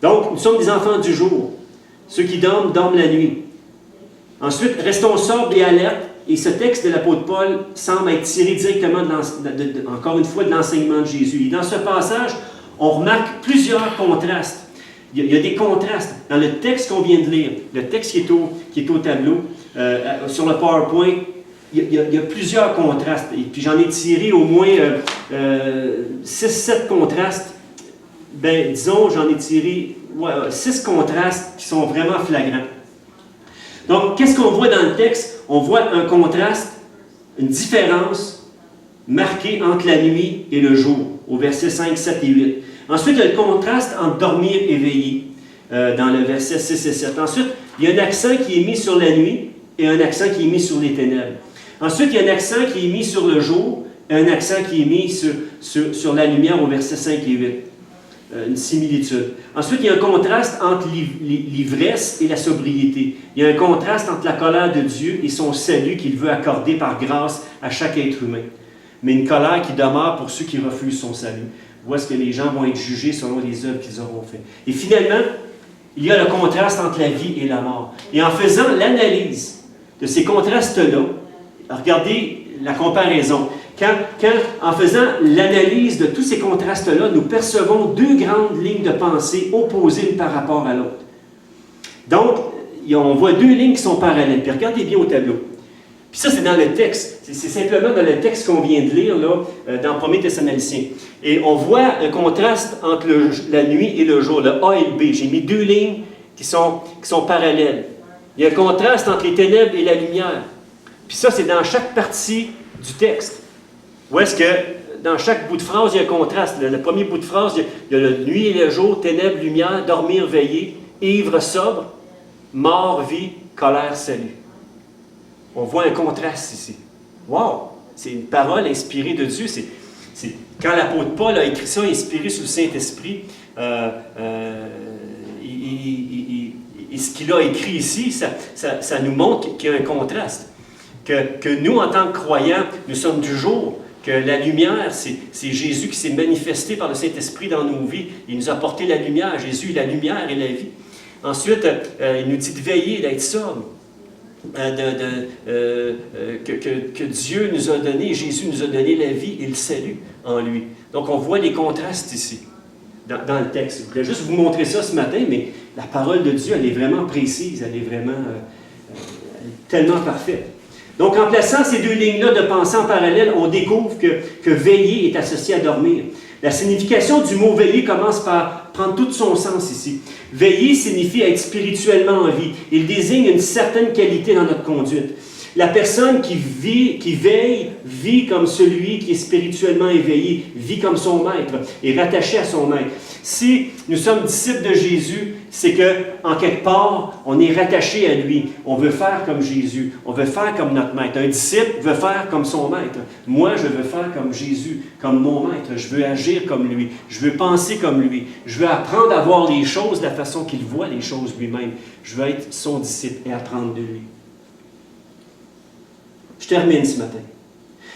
Donc, nous sommes des enfants du jour. Ceux qui dorment, dorment la nuit. Ensuite, restons sobres et alertes. Et ce texte de l'apôtre Paul semble être tiré directement, encore une fois, de l'enseignement de Jésus. Et dans ce passage, on remarque plusieurs contrastes. Il y a des contrastes. Dans le texte qu'on vient de lire, le texte qui est au tableau, sur le PowerPoint, il y a plusieurs contrastes. Et puis j'en ai tiré au moins 6-7 contrastes. Ben, disons, j'en ai tiré 6 contrastes qui sont vraiment flagrants. Donc, qu'est-ce qu'on voit dans le texte? On voit un contraste, une différence marquée entre la nuit et le jour, au verset 5, 7 et 8. Ensuite, il y a le contraste entre dormir et veiller, dans le verset 6 et 7. Ensuite, il y a un accent qui est mis sur la nuit et un accent qui est mis sur les ténèbres. Ensuite, il y a un accent qui est mis sur le jour et un accent qui est mis sur la lumière au verset 5 et 8. Une similitude. Ensuite, il y a un contraste entre l'ivresse et la sobriété. Il y a un contraste entre la colère de Dieu et son salut qu'il veut accorder par grâce à chaque être humain. Mais une colère qui demeure pour ceux qui refusent son salut. Où est-ce que les gens vont être jugés selon les œuvres qu'ils auront faites. Et finalement, il y a le contraste entre la vie et la mort. Et en faisant l'analyse de ces contrastes-là, regardez la comparaison. En faisant l'analyse de tous ces contrastes-là, nous percevons deux grandes lignes de pensée opposées par rapport à l'autre. Donc, on voit deux lignes qui sont parallèles. Puis regardez bien au tableau. Puis ça, c'est dans le texte. C'est simplement dans le texte qu'on vient de lire, là, dans 1er Thessaloniciens. Et on voit un contraste entre la nuit et le jour, le A et le B. J'ai mis deux lignes qui sont parallèles. Il y a un contraste entre les ténèbres et la lumière. Puis ça, c'est dans chaque partie du texte. Où est-ce que, dans chaque bout de phrase, il y a un contraste. Le premier bout de phrase, il y a la nuit et le jour, ténèbres, lumière, dormir, veiller, ivre, sobre, mort, vie, colère, salut. On voit un contraste ici. Wow! C'est une parole inspirée de Dieu. Quand l'apôtre Paul a écrit ça, inspiré sous le Saint-Esprit, et ce qu'il a écrit ici, ça nous montre qu'il y a un contraste. Que nous, en tant que croyants, nous sommes du jour. Que la lumière, c'est Jésus qui s'est manifesté par le Saint-Esprit dans nos vies. Il nous a apporté la lumière. Jésus est la lumière et la vie. Ensuite, il nous dit de veiller, d'être sobre. Que Dieu nous a donné, Jésus nous a donné la vie et le salut en lui. Donc, on voit les contrastes ici, dans le texte. Je voulais juste vous montrer ça ce matin, mais la parole de Dieu, elle est vraiment précise, elle est vraiment elle est tellement parfaite. Donc, en plaçant ces deux lignes-là de pensée en parallèle, on découvre que veiller est associé à dormir. La signification du mot veiller commence par prendre tout son sens ici. Veiller signifie être spirituellement en vie. Il désigne une certaine qualité dans notre conduite. La personne qui veille, vit comme celui qui est spirituellement éveillé, vit comme son maître, est rattaché à son maître. Si nous sommes disciples de Jésus, c'est qu'en quelque part, on est rattaché à lui. On veut faire comme Jésus. On veut faire comme notre maître. Un disciple veut faire comme son maître. Moi, je veux faire comme Jésus, comme mon maître. Je veux agir comme lui. Je veux penser comme lui. Je veux apprendre à voir les choses de la façon qu'il voit les choses lui-même. Je veux être son disciple et apprendre de lui. Je termine ce matin.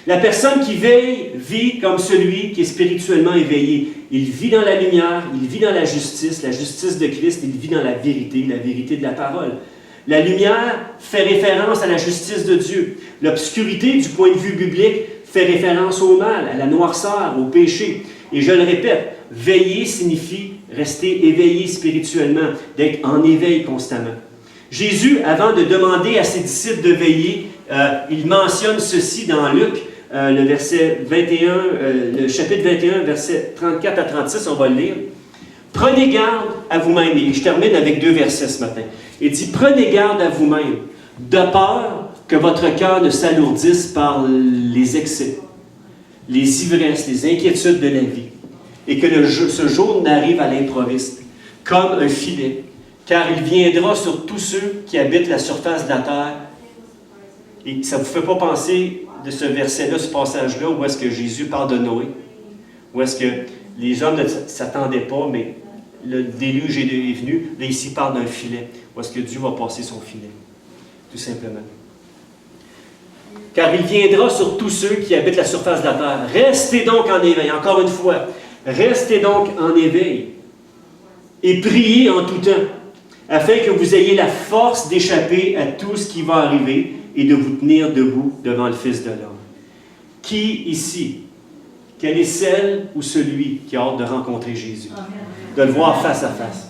La personne qui veille vit comme celui qui est spirituellement éveillé. Il vit dans la lumière, il vit dans la justice de Christ, il vit dans la vérité de la parole. La lumière fait référence à la justice de Dieu. L'obscurité, du point de vue biblique, fait référence au mal, à la noirceur, au péché. Et je le répète, veiller signifie rester éveillé spirituellement, d'être en éveil constamment. Jésus, avant de demander à ses disciples de veiller, il mentionne ceci dans Luc, le verset 21, le chapitre 21, verset 34 à 36, on va le lire. Prenez garde à vous-même. Et je termine avec 2 versets ce matin. Il dit, prenez garde à vous-même, de peur que votre cœur ne s'alourdisse par les excès, les ivresses, les inquiétudes de la vie, et que ce jour n'arrive à l'improviste, comme un filet, car il viendra sur tous ceux qui habitent la surface de la terre. Et ça ne vous fait pas penser de ce verset-là, ce passage-là, où est-ce que Jésus parle de Noé, où est-ce que les hommes ne s'attendaient pas, mais le déluge est venu. Là, ici, il parle d'un filet, où est-ce que Dieu va passer son filet, tout simplement. Car il viendra sur tous ceux qui habitent la surface de la terre. Restez donc en éveil. Encore une fois, restez donc en éveil et priez en tout temps, afin que vous ayez la force d'échapper à tout ce qui va arriver et de vous tenir debout devant le Fils de l'homme. Qui ici, quelle est celle ou celui qui a hâte de rencontrer Jésus, de le voir face à face?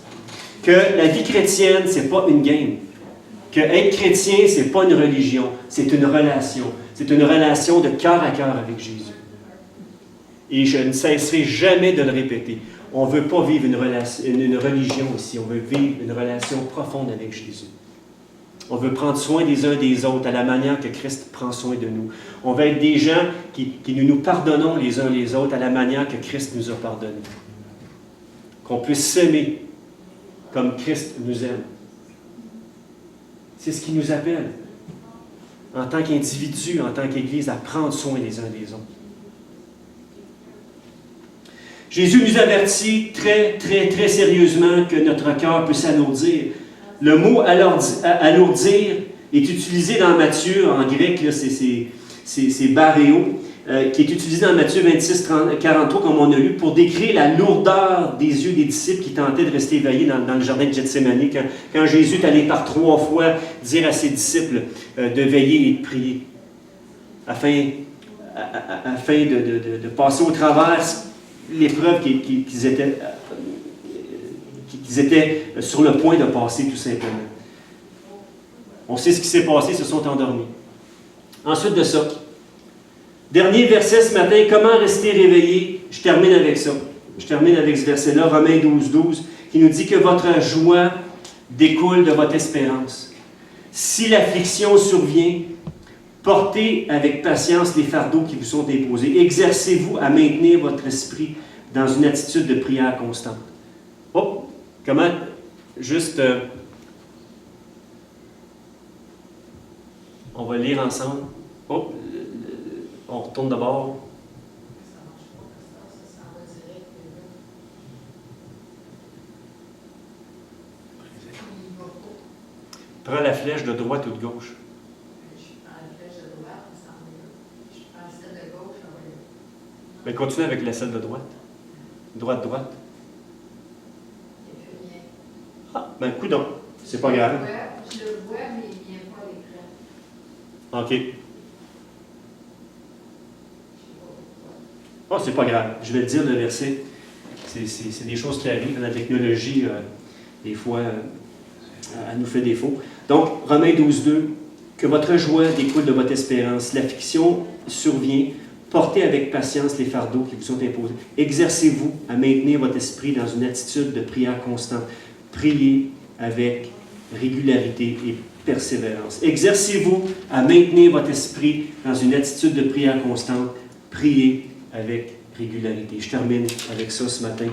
Que la vie chrétienne, ce n'est pas une game. Que être chrétien, ce n'est pas une religion, c'est une relation. C'est une relation de cœur à cœur avec Jésus. Et je ne cesserai jamais de le répéter. On ne veut pas vivre une religion ici, on veut vivre une relation profonde avec Jésus. On veut prendre soin des uns des autres à la manière que Christ prend soin de nous. On veut être des gens qui nous pardonnons les uns les autres à la manière que Christ nous a pardonnés. Qu'on puisse s'aimer comme Christ nous aime. C'est ce qui nous appelle, en tant qu'individus, en tant qu'Église, à prendre soin les uns des autres. Jésus nous avertit très, très, très sérieusement que notre cœur peut s'alourdir. Le mot alourdir est utilisé dans Matthieu, en grec, là, c'est baréo, qui est utilisé dans Matthieu 26, 43, comme on a lu, pour décrire la lourdeur des yeux des disciples qui tentaient de rester éveillés dans le jardin de Gethsémani, quand Jésus est allé par 3 fois dire à ses disciples de veiller et de prier, afin de passer au travers l'épreuve qu'ils étaient sur le point de passer, tout simplement. On sait ce qui s'est passé, ils se sont endormis. Ensuite de ça, dernier verset ce matin, comment rester réveillé? Je termine avec ça. Je termine avec ce verset-là, Romains 12, 12, qui nous dit que votre joie découle de votre espérance. Si l'affliction survient, portez avec patience les fardeaux qui vous sont imposés. Exercez-vous à maintenir votre esprit dans une attitude de prière constante. Oh, comment? Juste, on va lire ensemble. Oh, on retourne d'abord. Prends la flèche de droite ou de gauche. Mais continue avec la celle de droite. Droite. Ah, ben coudonc. C'est pas grave. Je le vois, mais il ne vient pas à l'écran. OK. Oh, c'est pas grave. Je vais le dire, le verset. C'est des choses qui arrivent. La technologie, des fois, elle nous fait défaut. Donc, Romains 12, 2. Que votre joie découle de votre espérance. L'affliction survient. Portez avec patience les fardeaux qui vous sont imposés. Exercez-vous à maintenir votre esprit dans une attitude de prière constante. Priez avec régularité et persévérance. Exercez-vous à maintenir votre esprit dans une attitude de prière constante. Priez avec régularité. Je termine avec ça ce matin.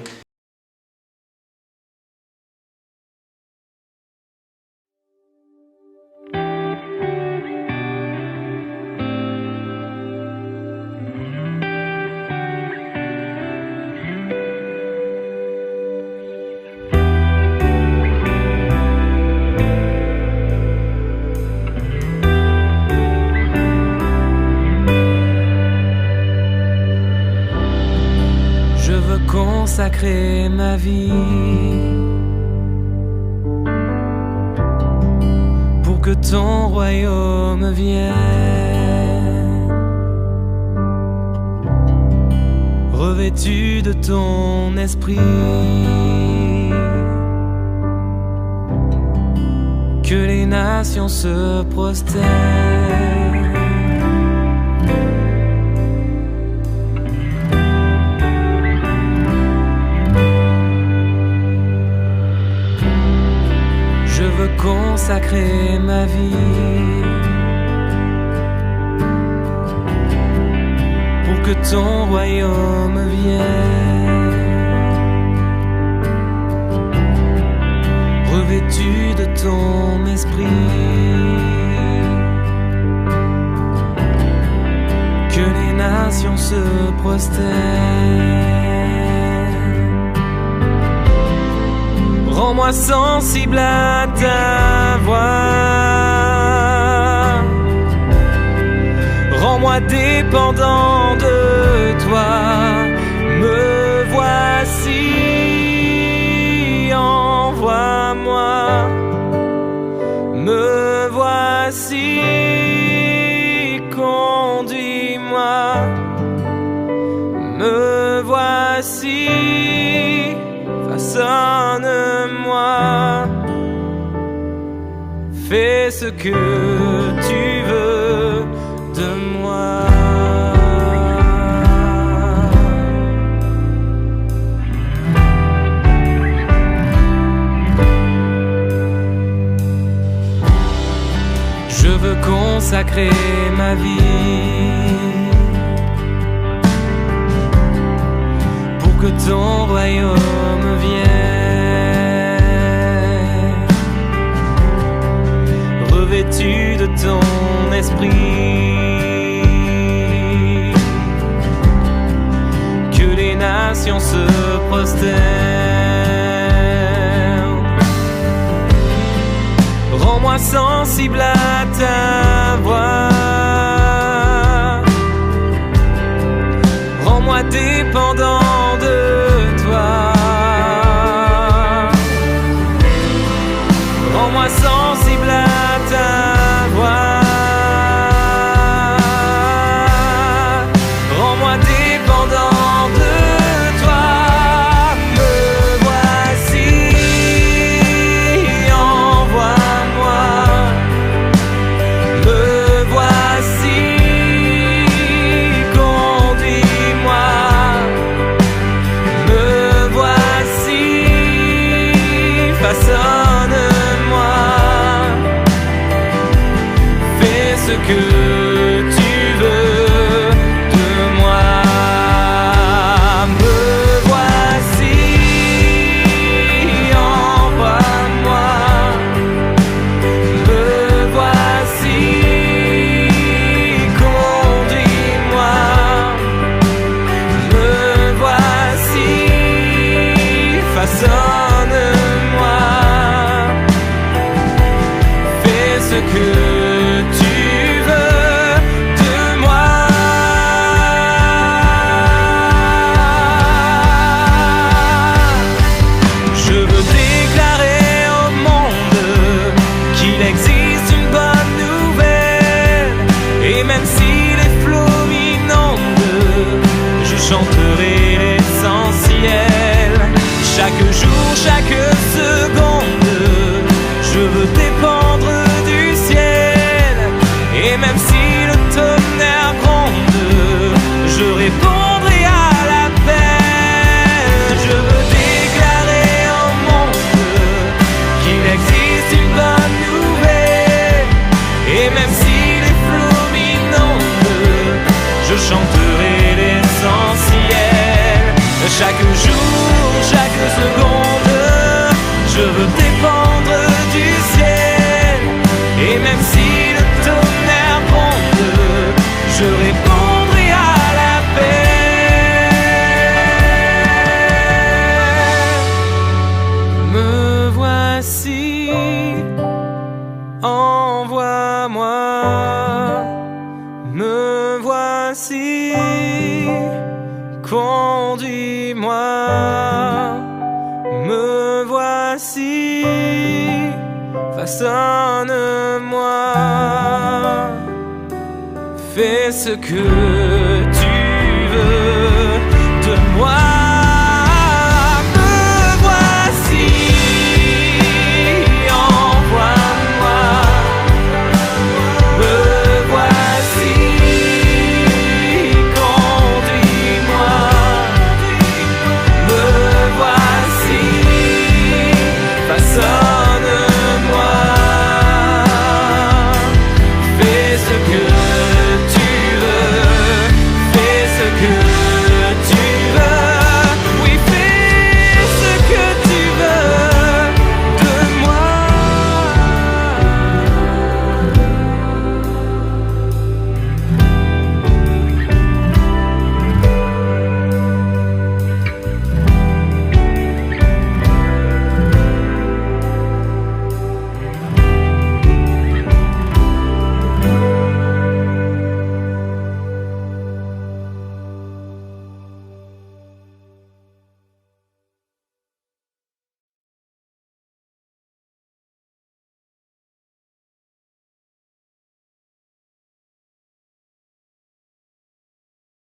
Consacrer ma vie pour que ton royaume vienne, revêtu de ton esprit, que les nations se prosternent. Je veux consacrer ma vie pour que ton royaume vienne, revêtu de ton esprit, que les nations se prosternent. Rends-moi sensible à ta voix, rends-moi dépendant de toi. Me voici, envoie-moi. Me voici, conduis-moi. Me voici, façonne-moi. Fais ce que tu veux de moi. Je veux consacrer ma vie pour que ton royaume vienne, revêtu de ton esprit, que les nations se prosternent. Rends-moi sensible à ta voix, rends-moi dépendant de toi. Rends-moi sensible à ta voix, rends-moi dépendant de toi. Me voici, envoie-moi. Me voici, conduis-moi. Me voici, façonne-moi. Fais ce que tu veux de moi. Me voici, envoie-moi. Me voici, conduis-moi. Me voici, façonne-moi. Fais ce que tu veux de moi. Je veux déclarer au monde qu'il existe une bonne nouvelle. Et même si les flots m'inondent, je chanterai l'essentiel. Chaque jour, chaque seconde, je veux dépendre du ciel. Et même si le tonnerre gronde, je répondrai à l'appel. Je veux déclarer au monde qu'il existe une bonne nouvelle. Et même si les flots m'inondent, je chanterai l'essentiel. Chaque jour, chaque seconde, je veux dépendre du ciel. Et même si le tonnerre gronde, je répondrai à l'appel. Me voici, envoie-moi. Me voici, conduis-moi. Me voici, façonne-moi. Fais ce que